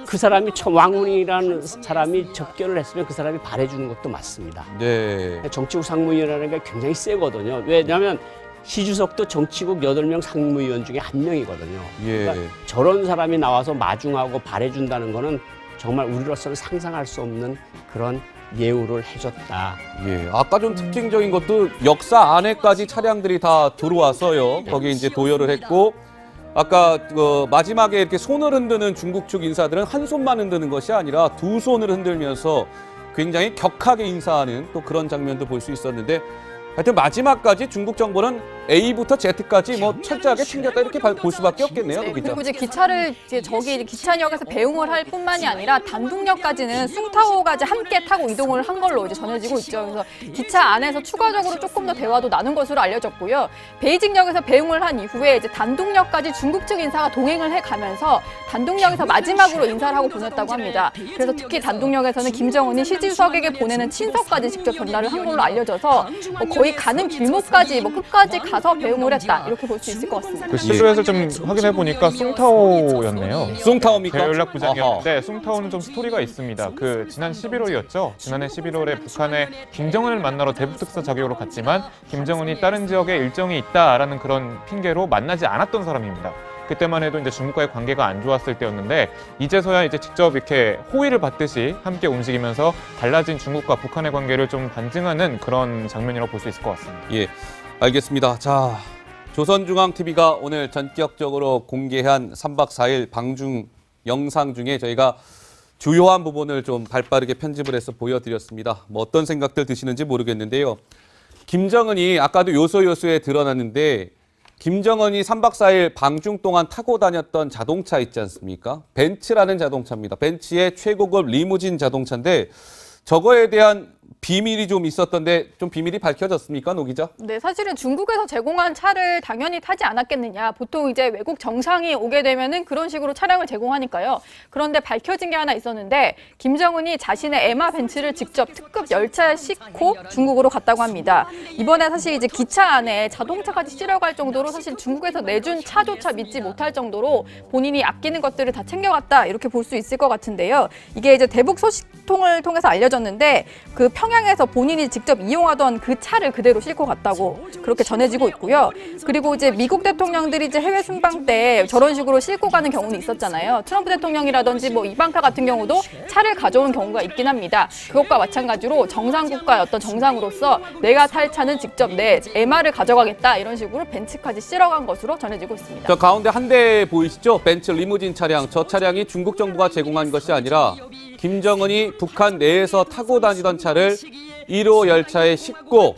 그 사람이 왕운이라는 사람이 접견을 했으면 그 사람이 발해주는 것도 맞습니다. 네. 정치국 상무위원이라는 게 굉장히 세거든요. 왜냐하면 시 주석도 정치국 8명 상무위원 중에 한 명이거든요. 예. 그러니까 저런 사람이 나와서 마중하고 발해준다는 거는 정말 우리로서는 상상할 수 없는 그런 예우를 해줬다. 예. 아까 좀 특징적인 것도 역사 안에까지 차량들이 다 들어와서요. 거기에 이제 도열을 했고, 아까 마지막에 이렇게 손을 흔드는 중국 측 인사들은 한 손만 흔드는 것이 아니라 두 손을 흔들면서 굉장히 격하게 인사하는 또 그런 장면도 볼 수 있었는데, 하여튼 마지막까지 중국 정부는 A부터 Z까지 뭐 철저하게 챙겼다 이렇게 볼 수밖에 없겠네요, 네, 노기자. 그리고 이제 기차를 저기 기차역에서 배웅을 할 뿐만이 아니라 단둥역까지는 숭타오까지 함께 타고 이동을 한 걸로 이제 전해지고 있죠. 그래서 기차 안에서 추가적으로 조금 더 대화도 나눈 것으로 알려졌고요. 베이징역에서 배웅을 한 이후에 이제 단둥역까지 중국 측 인사가 동행을 해가면서 단둥역에서 마지막으로 인사를 하고 보냈다고 합니다. 그래서 특히 단둥역에서는 김정은이 시 주석에게 보내는 친서까지 직접 전달을 한 걸로 알려져서 거의 가는 길목까지 끝까지 가서 배웅을 했다 이렇게 볼 수 있을 것 같습니다. 그 실루엣을 좀 확인해 보니까 숭타오였네요. 숭타오입니까? 대연락부장이었는데 숭타오는 좀 스토리가 있습니다. 그 지난 11월이었죠. 지난해 11월에 북한에 김정은을 만나러 대북 특사 자격으로 갔지만 김정은이 다른 지역에 일정이 있다라는 그런 핑계로 만나지 않았던 사람입니다. 그때만 해도 이제 중국과의 관계가 안 좋았을 때였는데 이제서야 이제 직접 이렇게 호의를 받듯이 함께 움직이면서 달라진 중국과 북한의 관계를 좀 반증하는 그런 장면이라고 볼 수 있을 것 같습니다. 예, 알겠습니다. 자, 조선중앙TV가 오늘 전격적으로 공개한 3박 4일 방중 영상 중에 저희가 주요한 부분을 좀 발빠르게 편집을 해서 보여드렸습니다. 뭐 어떤 생각들 드시는지 모르겠는데요. 김정은이 아까도 요소요소에 드러났는데 김정은이 3박 4일 방중 동안 타고 다녔던 자동차 있지 않습니까? 벤츠라는 자동차입니다. 벤츠의 최고급 리무진 자동차인데 저거에 대한 비밀이 좀 있었던데 좀 비밀이 밝혀졌습니까, 노 기자? 네, 사실은 중국에서 제공한 차를 당연히 타지 않았겠느냐. 보통 이제 외국 정상이 오게 되면은 그런 식으로 차량을 제공하니까요. 그런데 밝혀진 게 하나 있었는데 김정은이 자신의 에마 벤츠를 직접 특급 열차에 싣고 중국으로 갔다고 합니다. 이번에 사실 이제 기차 안에 자동차까지 실어갈 정도로 사실 중국에서 내준 차조차 믿지 못할 정도로 본인이 아끼는 것들을 다 챙겨갔다 이렇게 볼 수 있을 것 같은데요. 이게 이제 대북 소식통을 통해서 알려졌는데 그 평양에서 본인이 직접 이용하던 그 차를 그대로 싣고 갔다고 그렇게 전해지고 있고요. 그리고 이제 미국 대통령들이 이제 해외 순방 때 저런 식으로 싣고 가는 경우는 있었잖아요. 트럼프 대통령이라든지 뭐 이방카 같은 경우도 차를 가져온 경우가 있긴 합니다. 그것과 마찬가지로 정상국가의 어떤 정상으로서 내가 탈 차는 직접 내 에마를 가져가겠다 이런 식으로 벤츠까지 실어간 것으로 전해지고 있습니다. 저 가운데 한 대 보이시죠? 벤츠 리무진 차량. 저 차량이 중국 정부가 제공한 것이 아니라 김정은이 북한 내에서 타고 다니던 차를 1호 열차에 싣고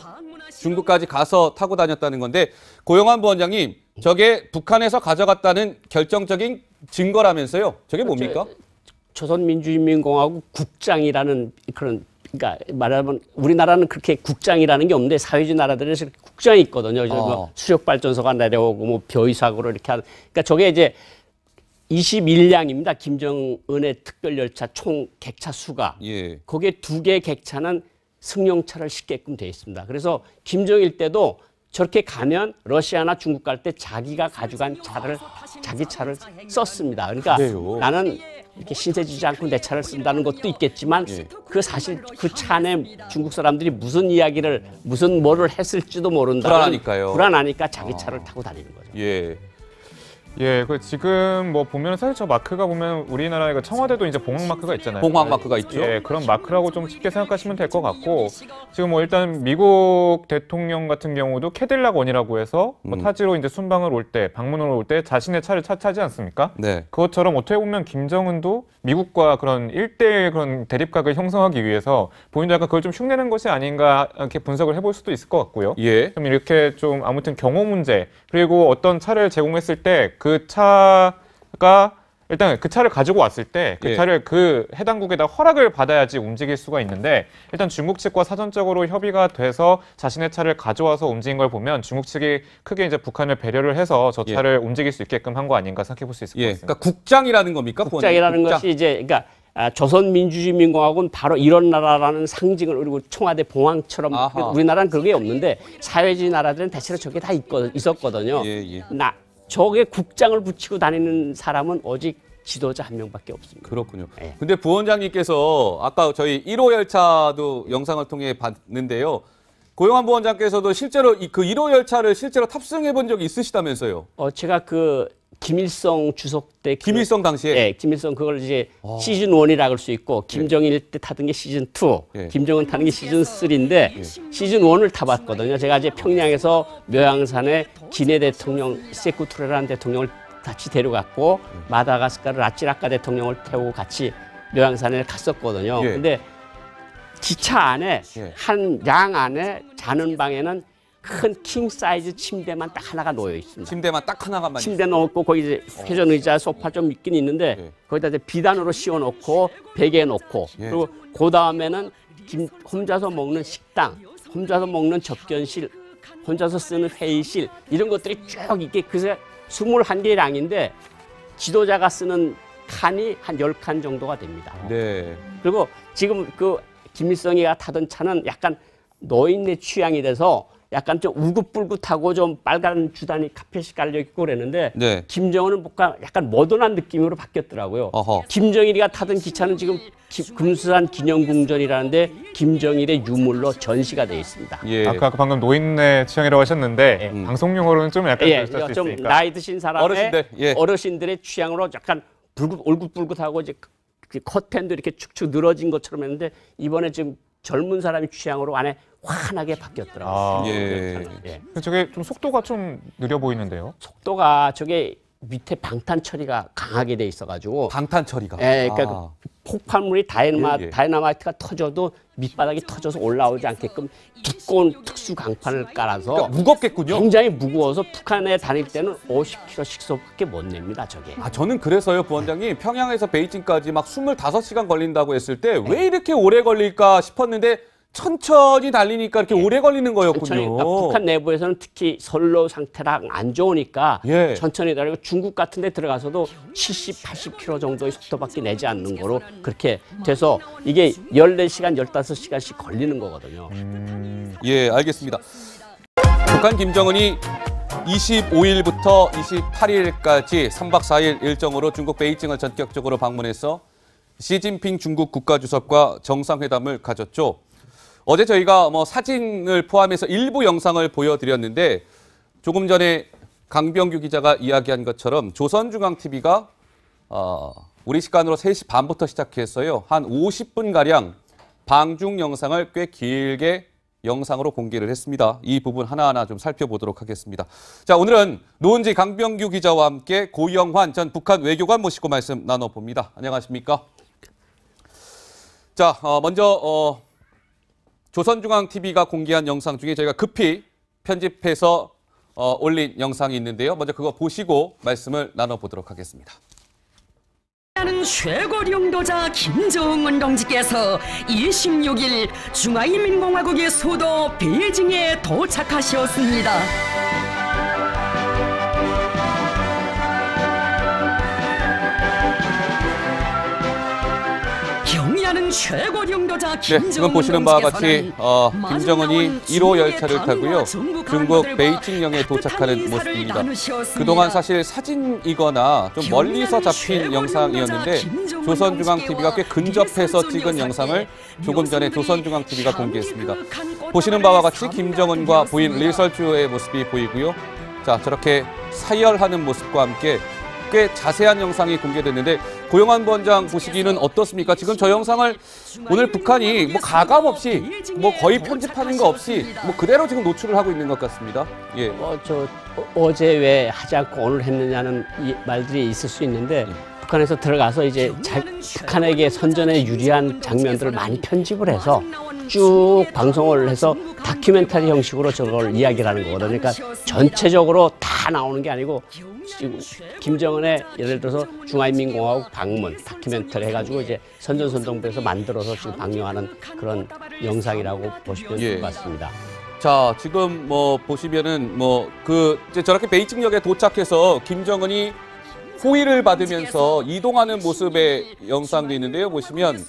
중국까지 가서 타고 다녔다는 건데 고영한 부원장님, 저게 북한에서 가져갔다는 결정적인 증거라면서요? 저게 뭡니까? 조선민주인민공화국 국장이라는 그런, 그러니까 말하면 우리나라는 그렇게 국장이라는 게 없는데 사회주의 나라들에서 국장이 있거든요. 뭐 수력발전소가 내려오고 뭐 벼이사고로 이렇게 하는. 그러니까 저게 이제 21량입니다. 김정은의 특별열차 총 객차 수가. 예. 거기에 2개의 객차는 승용차를 싣게끔 돼 있습니다. 그래서 김정일 때도 저렇게 가면 러시아나 중국 갈 때 자기가 가져간 차를, 자기 차를 썼습니다. 그러니까 그래요? 나는 이렇게 신세지지 않고 내 차를 쓴다는 것도 있겠지만 그 사실 그 차 안에 중국 사람들이 무슨 이야기를 무슨 뭐를 했을지도 모른다. 불안하니까요. 불안하니까 자기 차를 타고 다니는 거죠. 예. 예, 그 지금 뭐 보면 사실 저 마크가 보면 우리나라에 그 청와대도 이제 봉황 마크가 있잖아요. 봉황 마크가 있죠. 예, 그런 마크라고 좀 쉽게 생각하시면 될 것 같고 지금 뭐 일단 미국 대통령 같은 경우도 캐딜락 원이라고 해서 뭐 타지로 이제 순방을 올 때 방문을 올 때 자신의 차를 차지 않습니까? 네. 그것처럼 어떻게 보면 김정은도 미국과 그런 일대의 그런 대립각을 형성하기 위해서 본인도 약간 그걸 좀 흉내낸 것이 아닌가 이렇게 분석을 해볼 수도 있을 것 같고요. 예. 좀 이렇게 좀 아무튼 경호 문제 그리고 어떤 차를 제공했을 때 그 차가 일단 그 차를 가지고 왔을 때 그 예. 차를 그 해당국에다 허락을 받아야지 움직일 수가 있는데 일단 중국 측과 사전적으로 협의가 돼서 자신의 차를 가져와서 움직인 걸 보면 중국 측이 크게 이제 북한을 배려를 해서 저 차를 움직일 수 있게끔 한 거 아닌가 생각해 볼 수 있을 것 예. 같습니다. 그러니까 국장이라는 겁니까? 국장이라는 국장. 것이 이제 그러니까 조선민주주의민공화국은 바로 이런 나라라는 상징을 그리고 청와대 봉황처럼 아하. 우리나라는 그게 없는데 사회주의 나라들은 대체로 저게 다 있었거든요. 예, 예. 저게 국장을 붙이고 다니는 사람은 오직 지도자 한 명밖에 없습니다. 그렇군요. 예. 근데 부원장님께서 아까 저희 1호 열차도 영상을 통해 봤는데요. 고영한 부원장께서도 실제로 그 1호 열차를 실제로 탑승해 본 적이 있으시다면서요. 제가 그 김일성 주석 때 김일성 당시에. 예, 김일성 그걸 이제 시즌 1이라 할 수 있고 김정일 때 타던 게 시즌 2, 예. 김정은 타는 게 시즌 3인데 시즌 1을 타봤거든요. 제가 이제 평양에서 묘양산에 기내 대통령 세쿠투레라는 대통령을 같이 데려갔고 마다가스카르 라찌라카 대통령을 태우고 같이 묘양산에 갔었거든요. 예. 근데 기차 안에 예. 한 양 안에 자는 방에는 큰 킹 사이즈 침대만 딱 하나가 놓여 있습니다. 침대만 딱 하나가만 침대 놓고 거기 이제 회전 의자 소파 좀 있긴 있는데 예. 거기다 이제 비단으로 씌워 놓고 베개 놓고 예. 그리고 그 다음에는 혼자서 먹는 식당, 혼자서 먹는 접견실, 혼자서 쓰는 회의실 이런 것들이 쭉 있게 그새 21개 량인데 지도자가 쓰는 칸이 한 10칸 정도가 됩니다. 네. 그리고 지금 그 김일성이가 타던 차는 약간 노인네 취향이 돼서 약간 좀 우긋불긋하고 좀 빨간 주단이 카펫이 깔려 있고 그랬는데 네. 김정은은 뭔가 약간 모던한 느낌으로 바뀌었더라고요. 어허. 김정일이가 타던 기차는 지금 금수산 기념궁전이라는데 김정일의 유물로 전시가 되어 있습니다. 예. 아까 그 방금 노인네 취향이라고 하셨는데 방송 용어로는 좀 약간 예, 그럴 수 좀 있으니까 나이 드신 사람의 어르신들, 예. 어르신들의 취향으로 약간 울긋불긋하고 이제 그 커튼도 이렇게 축축 늘어진 것처럼 했는데 이번에 지금 젊은 사람의 취향으로 안에 환하게 바뀌었더라고요. 아, 예. 예. 저게 좀 속도가 좀 느려 보이는데요. 속도가 저게 밑에 방탄 처리가 강하게 돼 있어가지고 방탄 처리가. 예, 그러니까 아. 그 폭발물이 예. 다이너마이트가 터져도 밑바닥이 터져서 올라오지 않게끔 두꺼운 특수 강판을 깔아서 그러니까 무겁겠군요. 굉장히 무거워서 북한에 다닐 때는 50km씩밖에 못 냅니다, 저게. 아, 저는 그래서요, 부원장님. 평양에서 베이징까지 막 25시간 걸린다고 했을 때 왜 이렇게 오래 걸릴까 싶었는데 천천히 달리니까 이렇게 오래 걸리는 거였군요. 천천히, 그러니까 북한 내부에서는 특히 선로 상태가 안 좋으니까 예. 천천히 달리고 중국 같은 데 들어가서도 70, 80km 정도의 속도밖에 내지 않는 거로 그렇게 돼서 이게 14시간, 15시간씩 걸리는 거거든요. 예, 알겠습니다. 북한 김정은이 25일부터 28일까지 3박 4일 일정으로 중국 베이징을 전격적으로 방문해서 시진핑 중국 국가주석과 정상회담을 가졌죠. 어제 저희가 사진을 포함해서 일부 영상을 보여드렸는데 조금 전에 강병규 기자가 이야기한 것처럼 조선중앙TV가 우리 시간으로 3시 반부터 시작했어요. 한 50분가량 방중 영상을 꽤 길게 영상으로 공개를 했습니다. 이 부분 하나하나 좀 살펴보도록 하겠습니다. 자, 오늘은 노은지 강병규 기자와 함께 고영환 전 북한 외교관 모시고 말씀 나눠봅니다. 안녕하십니까? 자, 먼저 조선중앙TV가 공개한 영상 중에 저희가 급히 편집해서 올린 영상이 있는데요. 먼저 그거 보시고 말씀을 나눠보도록 하겠습니다. 하는 최고領導자 김정은 동지께서 26일 중화인민공화국의 수도 베이징에 도착하셨습니다. 경의하는 최고領導자 네, 지금 보시는 바와 같이 김정은이 1호 열차를 타고요. 중국 베이징령에 도착하는 모습입니다. 그동안 사실 사진이거나 좀 멀리서 잡힌 영상이었는데 조선중앙TV가 꽤 근접해서 찍은 영상을 조금 전에 조선중앙TV가 공개했습니다. 보시는 바와 같이 김정은과 부인 리설주의 모습이 보이고요. 자, 저렇게 사열하는 모습과 함께 꽤 자세한 영상이 공개됐는데 고영한 부원장 보시기는 어떻습니까? 지금 저 영상을 오늘 북한이 뭐 가감 없이 뭐 거의 편집하는 거 없이 뭐 그대로 지금 노출을 하고 있는 것 같습니다. 예. 어제 왜 하지 않고 오늘 했느냐는 말들이 있을 수 있는데 북한에서 들어가서 이제 북한에게 선전에 유리한 장면들을 많이 편집을 해서 쭉 방송을 해서 다큐멘터리 형식으로 저걸 이야기를 하는 거거든요. 그러니까 전체적으로 다 나오는 게 아니고 지금 김정은의 예를 들어서 중화인민공화국 방문 다큐멘터리 해가지고 이제 선전선동부에서 만들어서 지금 방영하는 그런 영상이라고 보시면 될 것 같습니다. 자, 지금 뭐 보시면은 이제 저렇게 베이징역에 도착해서 김정은이 호의를 받으면서 이동하는 모습의 영상도 있는데요. 보시면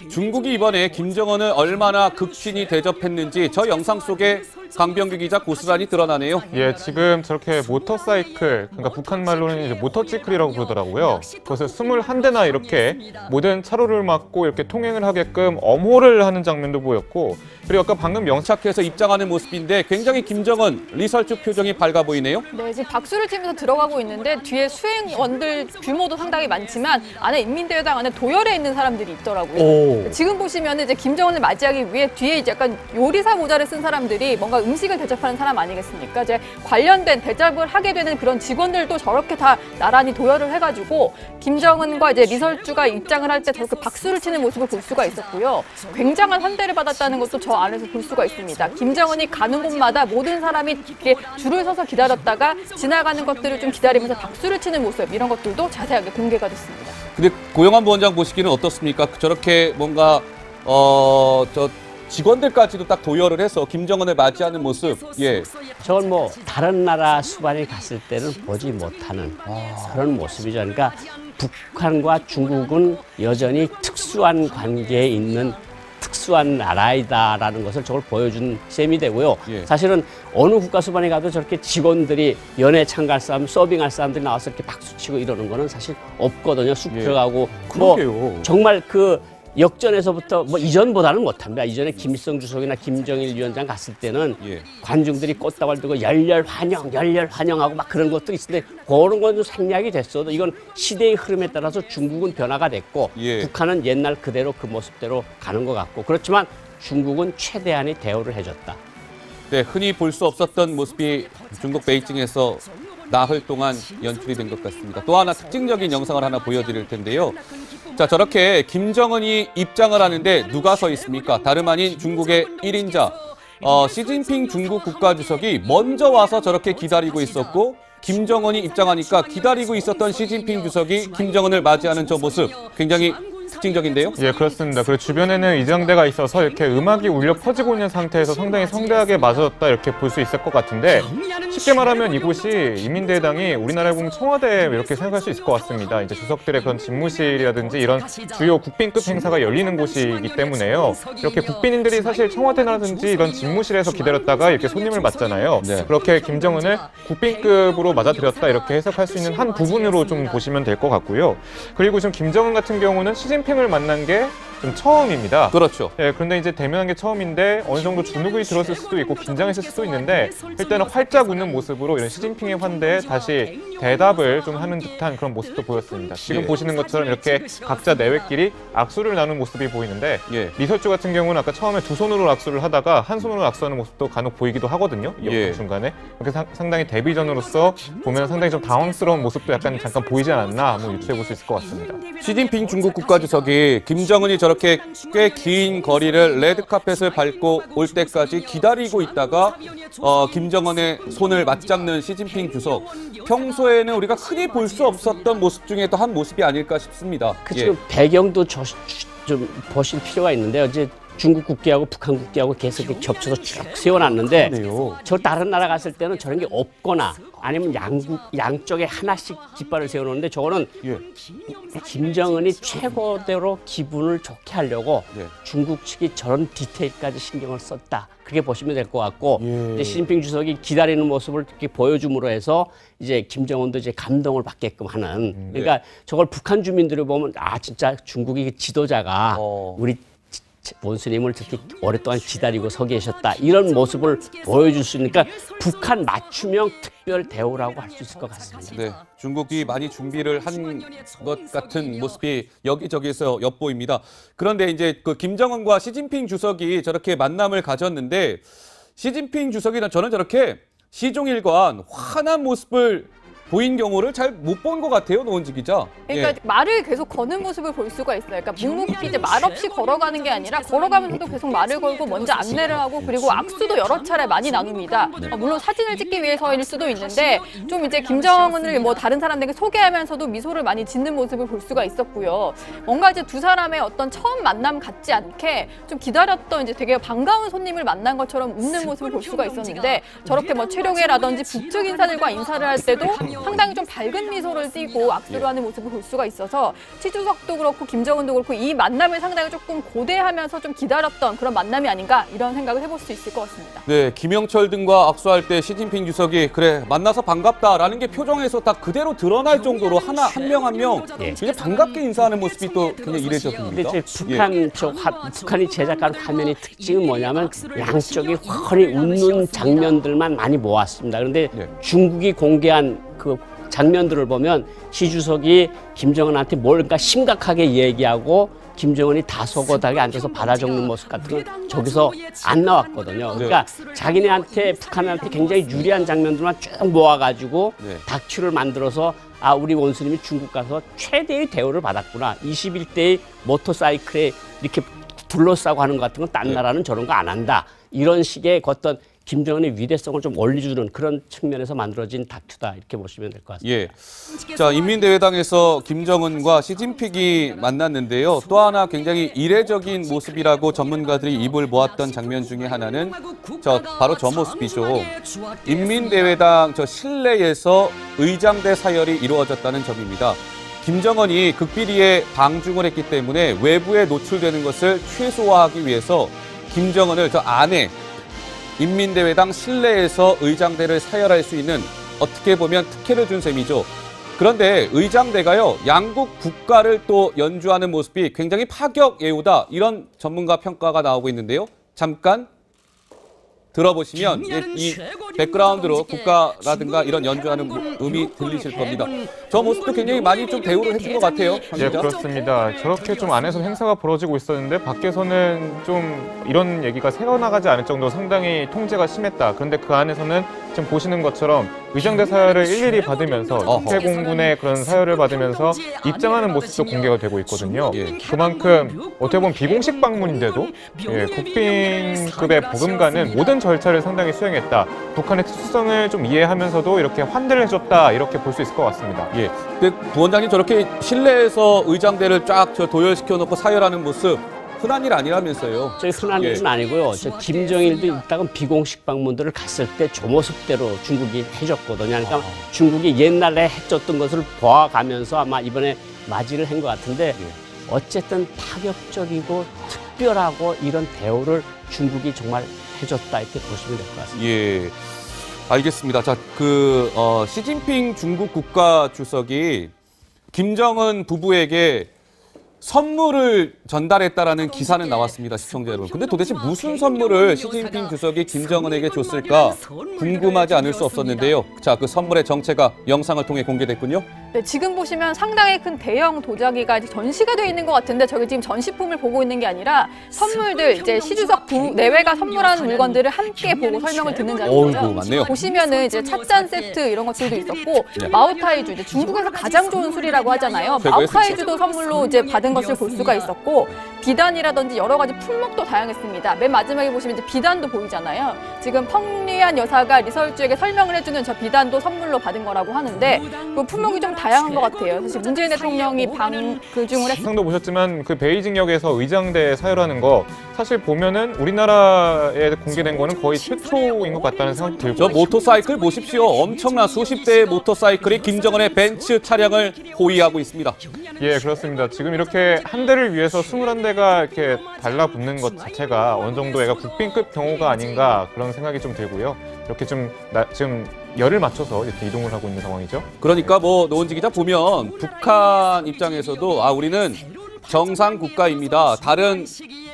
중국이 이번에 김정은을 얼마나 극진히 대접했는지 저 영상 속에 강병규 기자 고스란히 드러나네요. 예, 지금 저렇게 모터사이클, 그러니까 북한 말로는 이제 모터치클이라고 부르더라고요. 그것을 21대나 이렇게 모든 차로를 막고 이렇게 통행을 하게끔 엄호를 하는 장면도 보였고, 그리고 아까 방금 명착해서 입장하는 모습인데 굉장히 김정은, 리설주 표정이 밝아 보이네요. 네, 지금 박수를 치면서 들어가고 있는데 뒤에 수행원들 규모도 상당히 많지만 안에 인민대회당 안에 도열해 있는 사람들이 있더라고요. 지금 보시면 이제 김정은을 맞이하기 위해 뒤에 이제 약간 요리사 모자를 쓴 사람들이 뭔가 음식을 대접하는 사람 아니겠습니까? 이제 관련된 대접을 하게 되는 그런 직원들도 저렇게 다 나란히 도열을 해가지고 김정은과 이제 리설주가 입장을 할 때 저렇게 박수를 치는 모습을 볼 수가 있었고요. 굉장한 환대를 받았다는 것도 저 안에서 볼 수가 있습니다. 김정은이 가는 곳마다 모든 사람이 이렇게 줄을 서서 기다렸다가 지나가는 것들을 좀 기다리면서 박수를 치는 모습 이런 것들도 자세하게 공개가 됐습니다. 근데 고영한 부원장 보시기는 어떻습니까? 저렇게 뭔가 저 직원들까지도 딱 도열을 해서 김정은을 맞이하는 모습. 예. 저건 뭐 다른 나라 수반이 갔을 때는 보지 못하는 그런 모습이죠. 그러니까 북한과 중국은 여전히 특수한 관계에 있는 특수한 나라이다라는 것을 저걸 보여준 셈이 되고요. 예. 사실은 어느 국가 수반에 가도 저렇게 직원들이 연애 참가할 사람, 서빙할 사람들이 나와서 이렇게 박수치고 이러는 거는 사실 없거든요. 숙표하고 그러게요. 정말 그 역전에서부터 뭐 이전보다는 못합니다. 이전에 김일성 주석이나 김정일 위원장 갔을 때는 관중들이 꽃다발 들고 열렬 환영하고 막 그런 것도 있었는데 그런 건 좀 생략이 됐어도 이건 시대의 흐름에 따라서 중국은 변화가 됐고 북한은 옛날 그대로 그 모습대로 가는 것 같고 그렇지만 중국은 최대한의 대우를 해줬다. 네, 흔히 볼 수 없었던 모습이 중국 베이징에서 나흘 동안 연출이 된 것 같습니다. 또 하나 특징적인 영상을 하나 보여드릴 텐데요. 자, 저렇게 김정은이 입장을 하는데 누가 서 있습니까? 다름 아닌 중국의 1인자 시진핑 중국 국가주석이 먼저 와서 저렇게 기다리고 있었고 김정은이 입장하니까 기다리고 있었던 시진핑 주석이 김정은을 맞이하는 저 모습 굉장히 특징적인데요? 예, 그렇습니다. 그리고 주변에는 이정대가 있어서 이렇게 음악이 울려 퍼지고 있는 상태에서 상당히 성대하게 맞아졌다 이렇게 볼 수 있을 것 같은데 쉽게 말하면 이곳이 인민대회당이 우리나라에 보면 청와대 이렇게 생각할 수 있을 것 같습니다. 이제 주석들의 그런 집무실이라든지 이런 주요 국빈급 행사가 열리는 곳이기 때문에요. 이렇게 국빈인들이 사실 청와대라든지 이런 집무실에서 기다렸다가 이렇게 손님을 맞잖아요. 그렇게 김정은을 국빈급으로 맞아들였다 이렇게 해석할 수 있는 한 부분으로 좀 보시면 될 것 같고요. 그리고 지금 김정은 같은 경우는 시진핑을 만난 게 좀 처음입니다. 그렇죠. 예, 그런데 이제 대면한 게 처음인데 어느 정도 주눅이 들었을 수도 있고 긴장했을 수도 있는데 일단은 활짝 웃는 모습으로 이런 시진핑의 환대에 다시 대답을 좀 하는 듯한 그런 모습도 보였습니다. 지금 보시는 것처럼 이렇게 각자 내외끼리 악수를 나누는 모습이 보이는데 리설주 같은 경우는 아까 처음에 두 손으로 악수를 하다가 한 손으로 악수하는 모습도 간혹 보이기도 하거든요. 이 중간에 이렇게 상당히 데뷔전으로서 보면 상당히 좀 당황스러운 모습도 약간 잠깐 보이지 않았나 한번 유추해 볼 수 있을 것 같습니다. 시진핑 중국 국가주석이 김정은이 저렇게 꽤 긴 거리를 레드카펫을 밟고 올 때까지 기다리고 있다가 김정은의 손을 맞잡는 시진핑 주석. 평소에는 우리가 흔히 볼 수 없었던 모습 중에 또 한 모습이 아닐까 싶습니다. 지금 배경도 좀 보실 필요가 있는데요. 이제 중국 국기하고 북한 국기하고 계속 이렇게 겹쳐서 쭉 세워놨는데 그러네요. 저 다른 나라 갔을 때는 저런 게 없거나 아니면 양쪽에 하나씩 깃발을 세워놓는데 저거는 예. 김정은이 최고대로 기분을 좋게 하려고 네. 중국 측이 저런 디테일까지 신경을 썼다. 그렇게 보시면 될 것 같고 예. 이제 시진핑 주석이 기다리는 모습을 이렇게 보여줌으로 해서 이제 김정은도 이제 감동을 받게끔 하는 그러니까 저걸 북한 주민들이 보면 아 진짜 중국의 지도자가 우리 원수님을 특히 오랫동안 기다리고 서 계셨다 이런 모습을 보여줄 수 있으니까 북한 맞춤형 특별 대우라고 할 수 있을 것 같습니다. 네, 중국이 많이 준비를 한 것 같은 모습이 여기저기서 엿보입니다. 그런데 이제 그 김정은과 시진핑 주석이 저렇게 만남을 가졌는데 시진핑 주석이는 저는 저렇게 시종일관 환한 모습을 보인 경우를 잘 못 본 것 같아요, 노원지 기자. 그러니까 말을 계속 거는 모습을 볼 수가 있어요. 그러니까 묵묵히 이제 말 없이 걸어가는 게 아니라 걸어가면서도 계속 말을 걸고 먼저 안내를 하고 그리고 악수도 여러 차례 많이 나눕니다. 물론 사진을 찍기 위해서일 수도 있는데 좀 이제 김정은을 뭐 다른 사람들에게 소개하면서도 미소를 많이 짓는 모습을 볼 수가 있었고요. 뭔가 이제 두 사람의 어떤 처음 만남 같지 않게 좀 기다렸던 이제 되게 반가운 손님을 만난 것처럼 웃는 모습을 볼 수가 있었는데 저렇게 뭐 최룡해라든지 북측 인사들과 인사를 할 때도 상당히 좀 밝은 미소를 띠고 악수를 하는 모습을 볼 수가 있어서 시 주석도 그렇고 김정은도 그렇고 이 만남을 상당히 조금 고대하면서 좀 기다렸던 그런 만남이 아닌가 이런 생각을 해볼 수 있을 것 같습니다. 네, 김영철 등과 악수할 때 시진핑 주석이 그래 만나서 반갑다라는 게 표정에서 다 그대로 드러날 정도로 한 명 한 명 굉장히 반갑게 인사하는 모습이 또 굉장히 이례적입니다. 근데 북한 북한이 제작한 화면의 특징은 뭐냐면 양쪽이 훤히 웃는 장면들만 많이 모았습니다. 그런데 중국이 공개한 그 장면들을 보면 시 주석이 김정은한테 뭔가 심각하게 얘기하고 김정은이 다소곳하게 앉아서 받아 적는 모습 같은 건 저기서 안 나왔거든요. 그러니까 자기네한테 북한한테 굉장히 유리한 장면들만 쭉 모아가지고 다큐를 만들어서 아 우리 원수님이 중국 가서 최대의 대우를 받았구나. 21대의 모터사이클에 이렇게 둘러싸고 하는 것 같은 건 딴 나라는 저런 거 안 한다. 이런 식의 어떤 김정은의 위대성을 좀 올려주는 그런 측면에서 만들어진 다큐다 이렇게 보시면 될 것 같습니다. 예. 자, 인민대회당에서 김정은과 시진핑이 만났는데요. 또 하나 굉장히 이례적인 모습이라고 전문가들이 입을 모았던 장면 중에 하나는 바로 저 모습이죠. 인민대회당 저 실내에서 의장대 사열이 이루어졌다는 점입니다. 김정은이 극비리에 방중을 했기 때문에 외부에 노출되는 것을 최소화하기 위해서 김정은을 저 안에 인민대회당 실내에서 의장대를 사열할 수 있는 어떻게 보면 특혜를 준 셈이죠. 그런데 의장대가요, 양국 국가를 또 연주하는 모습이 굉장히 파격예우다. 이런 전문가 평가가 나오고 있는데요. 잠깐 들어보시면 이 백그라운드로 국가라든가 이런 연주하는 음이 들리실 겁니다. 저 모습도 굉장히 많이 좀 대우를 해준 것 같아요. 예, 그렇습니다. 저렇게 좀 안에서 행사가 벌어지고 있었는데 밖에서는 좀 이런 얘기가 새어나가지 않을 정도로 상당히 통제가 심했다. 그런데 그 안에서는 지금 보시는 것처럼 의장대 사열을 일일이 받으면서 육해공군의 그런 사열을 받으면서 입장하는 모습도 공개가 되고 있거든요. 그만큼 어떻게 보면 비공식 방문인데도 국빈급의 보금가는 모든 절차를 상당히 수행했다. 북한의 특수성을 좀 이해하면서도 이렇게 환대를 해줬다. 이렇게 볼 수 있을 것 같습니다. 예. 근데 부원장님 저렇게 실내에서 의장대를 쫙 도열시켜 놓고 사열하는 모습 흔한 일 아니라면서요. 저희 흔한 일은 아니고요. 저 김정일도 일단은 비공식 방문들을 갔을 때 저 모습대로 중국이 해줬거든요. 그러니까 중국이 옛날에 해줬던 것을 보아가면서 아마 이번에 맞이를 한 것 같은데 어쨌든 파격적이고 특별하고 이런 대우를 중국이 정말 해줬다 이렇게 보시면 될 것 같습니다. 예, 알겠습니다. 자, 시진핑 중국 국가 주석이 김정은 부부에게 선물을 전달했다라는 기사는 나왔습니다, 시청자 여러분. 근데 도대체 무슨 선물을 시진핑 주석이 김정은에게 줬을까 궁금하지 않을 수 없었는데요. 자, 그 선물의 정체가 영상을 통해 공개됐군요. 네, 지금 보시면 상당히 큰 대형 도자기가 전시가 되어 있는 것 같은데 저기 지금 전시품을 보고 있는 게 아니라 선물들 이제 시 주석 내외가 선물한 물건들을 함께 보고 설명을 듣는 자리죠. 맞네요. 보시면은 이제 찻잔 세트 이런 것들도 있었고 마오타이주 이제 중국에서 가장 좋은 술이라고 하잖아요. 마오타이주도 선물로 이제 받은 것을 볼 수가 있었고 비단이라든지 여러 가지 품목도 다양했습니다. 맨 마지막에 보시면 이제 비단도 보이잖아요. 지금 펑리안 여사가 리설주에게 설명을 해주는 저 비단도 선물로 받은 거라고 하는데 그 품목이 좀 다양한 것 같아요. 사실 문재인 대통령이 그중을 했습니다. 상도 보셨지만 그 베이징역에서 의장대 사열하는 거 사실 보면은 우리나라에 공개된 거는 거의 최초인 것 같다는 생각이 들고. 저 모터사이클 보십시오. 엄청난 수십 대의 모터사이클이 김정은의 벤츠 차량을 호위하고 있습니다. 예, 그렇습니다. 지금 이렇게 한 대를 위해서 21대가 이렇게 달라붙는 것 자체가 어느 정도 얘가 국빈급 경호가 아닌가 그런 생각이 좀 들고요. 이렇게 좀 지금 열을 맞춰서 이렇게 이동을 하고 있는 상황이죠. 그러니까 뭐 노은지 기자 보면 북한 입장에서도 우리는 정상 국가입니다. 다른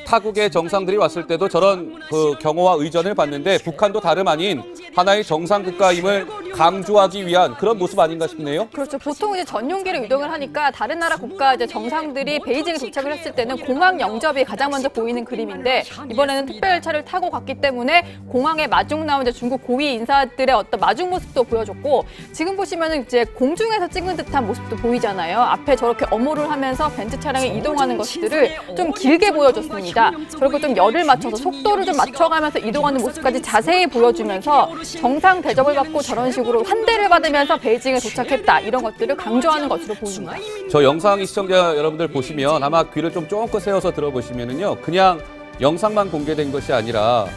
타국의 정상들이 왔을 때도 저런 그 경호와 의전을 받는데 북한도 다름 아닌 하나의 정상 국가임을 강조하기 위한 그런 모습 아닌가 싶네요. 그렇죠. 보통 이제 전용기로 이동을 하니까 다른 나라 국가 이제 정상들이 베이징에 도착을 했을 때는 공항 영접이 가장 먼저 보이는 그림인데 이번에는 특별열차를 타고 갔기 때문에 공항에 마중 나온 이제 중국 고위 인사들의 어떤 마중 모습도 보여줬고 지금 보시면은 이제 공중에서 찍은 듯한 모습도 보이잖아요. 앞에 저렇게 엄호를 하면서 벤츠 차량에 이동하는 것들을 좀 길게 보여줬습니다. 저렇게 좀 열을 맞춰서 속도를 좀 맞춰가면서 이동하는 모습까지 자세히 보여주면서 정상 대접을 받고 저런 식으로 환대를 받으면서 베이징에 도착했다 이런 것들을 강조하는 것으로 보입니다. 저 영상 시청자 여러분들 보시면 아마 귀를 좀 쫑긋 세워서 들어보시면은요 그냥 영상만 공개된 것이 아니라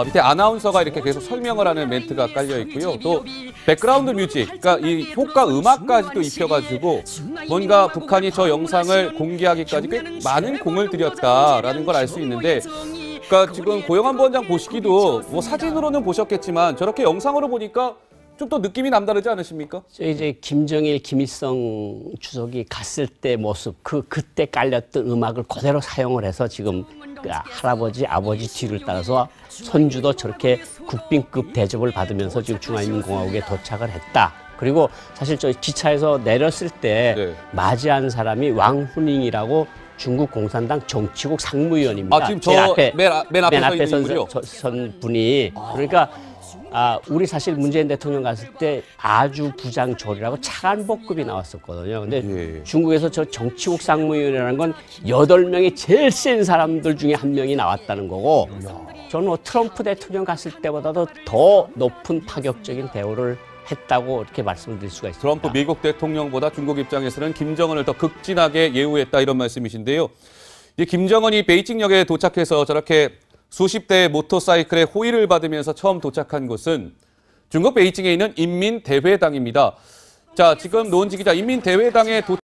밑에 아나운서가 이렇게 계속 설명을 하는 멘트가 깔려 있고요. 또 백그라운드 뮤직, 그러니까 이 효과 음악까지도 입혀가지고 뭔가 북한이 저 영상을 공개하기까지 꽤 많은 공을 들였다라는 걸 알 수 있는데, 그러니까 지금 고영한 부원장 보시기도 뭐 사진으로는 보셨겠지만 저렇게 영상으로 보니까 좀 더 느낌이 남다르지 않으십니까? 저 이제 김정일, 김일성 주석이 갔을 때 모습, 그때 깔렸던 음악을 그대로 사용을 해서 지금 그 할아버지, 아버지 뒤를 따라서 손주도 저렇게 국빈급 대접을 받으면서 지금 중화인민공화국에 도착을 했다. 그리고 사실 저 기차에서 내렸을 때 네. 맞이한 사람이 왕후닝이라고 중국 공산당 정치국 상무위원입니다. 지금 저 맨 앞에 서 있는 분이요? 선 분이 그러니까. 우리 사실 문재인 대통령 갔을 때 아주 부장조리라고 차관복급이 나왔었거든요. 근데 예. 중국에서 저 정치국 상무위원이라는 건 8명의 제일 센 사람들 중에 한 명이 나왔다는 거고 저는 뭐 트럼프 대통령 갔을 때보다도 더 높은 파격적인 대우를 했다고 이렇게 말씀드릴 수가 있습니다. 트럼프 미국 대통령보다 중국 입장에서는 김정은을 더 극진하게 예우했다 이런 말씀이신데요. 이제 김정은이 베이징역에 도착해서 저렇게 수십 대의 모터사이클의 호위를 받으면서 처음 도착한 곳은 중국 베이징에 있는 인민대회당입니다. 자, 지금 노은지 기자, 인민대회당에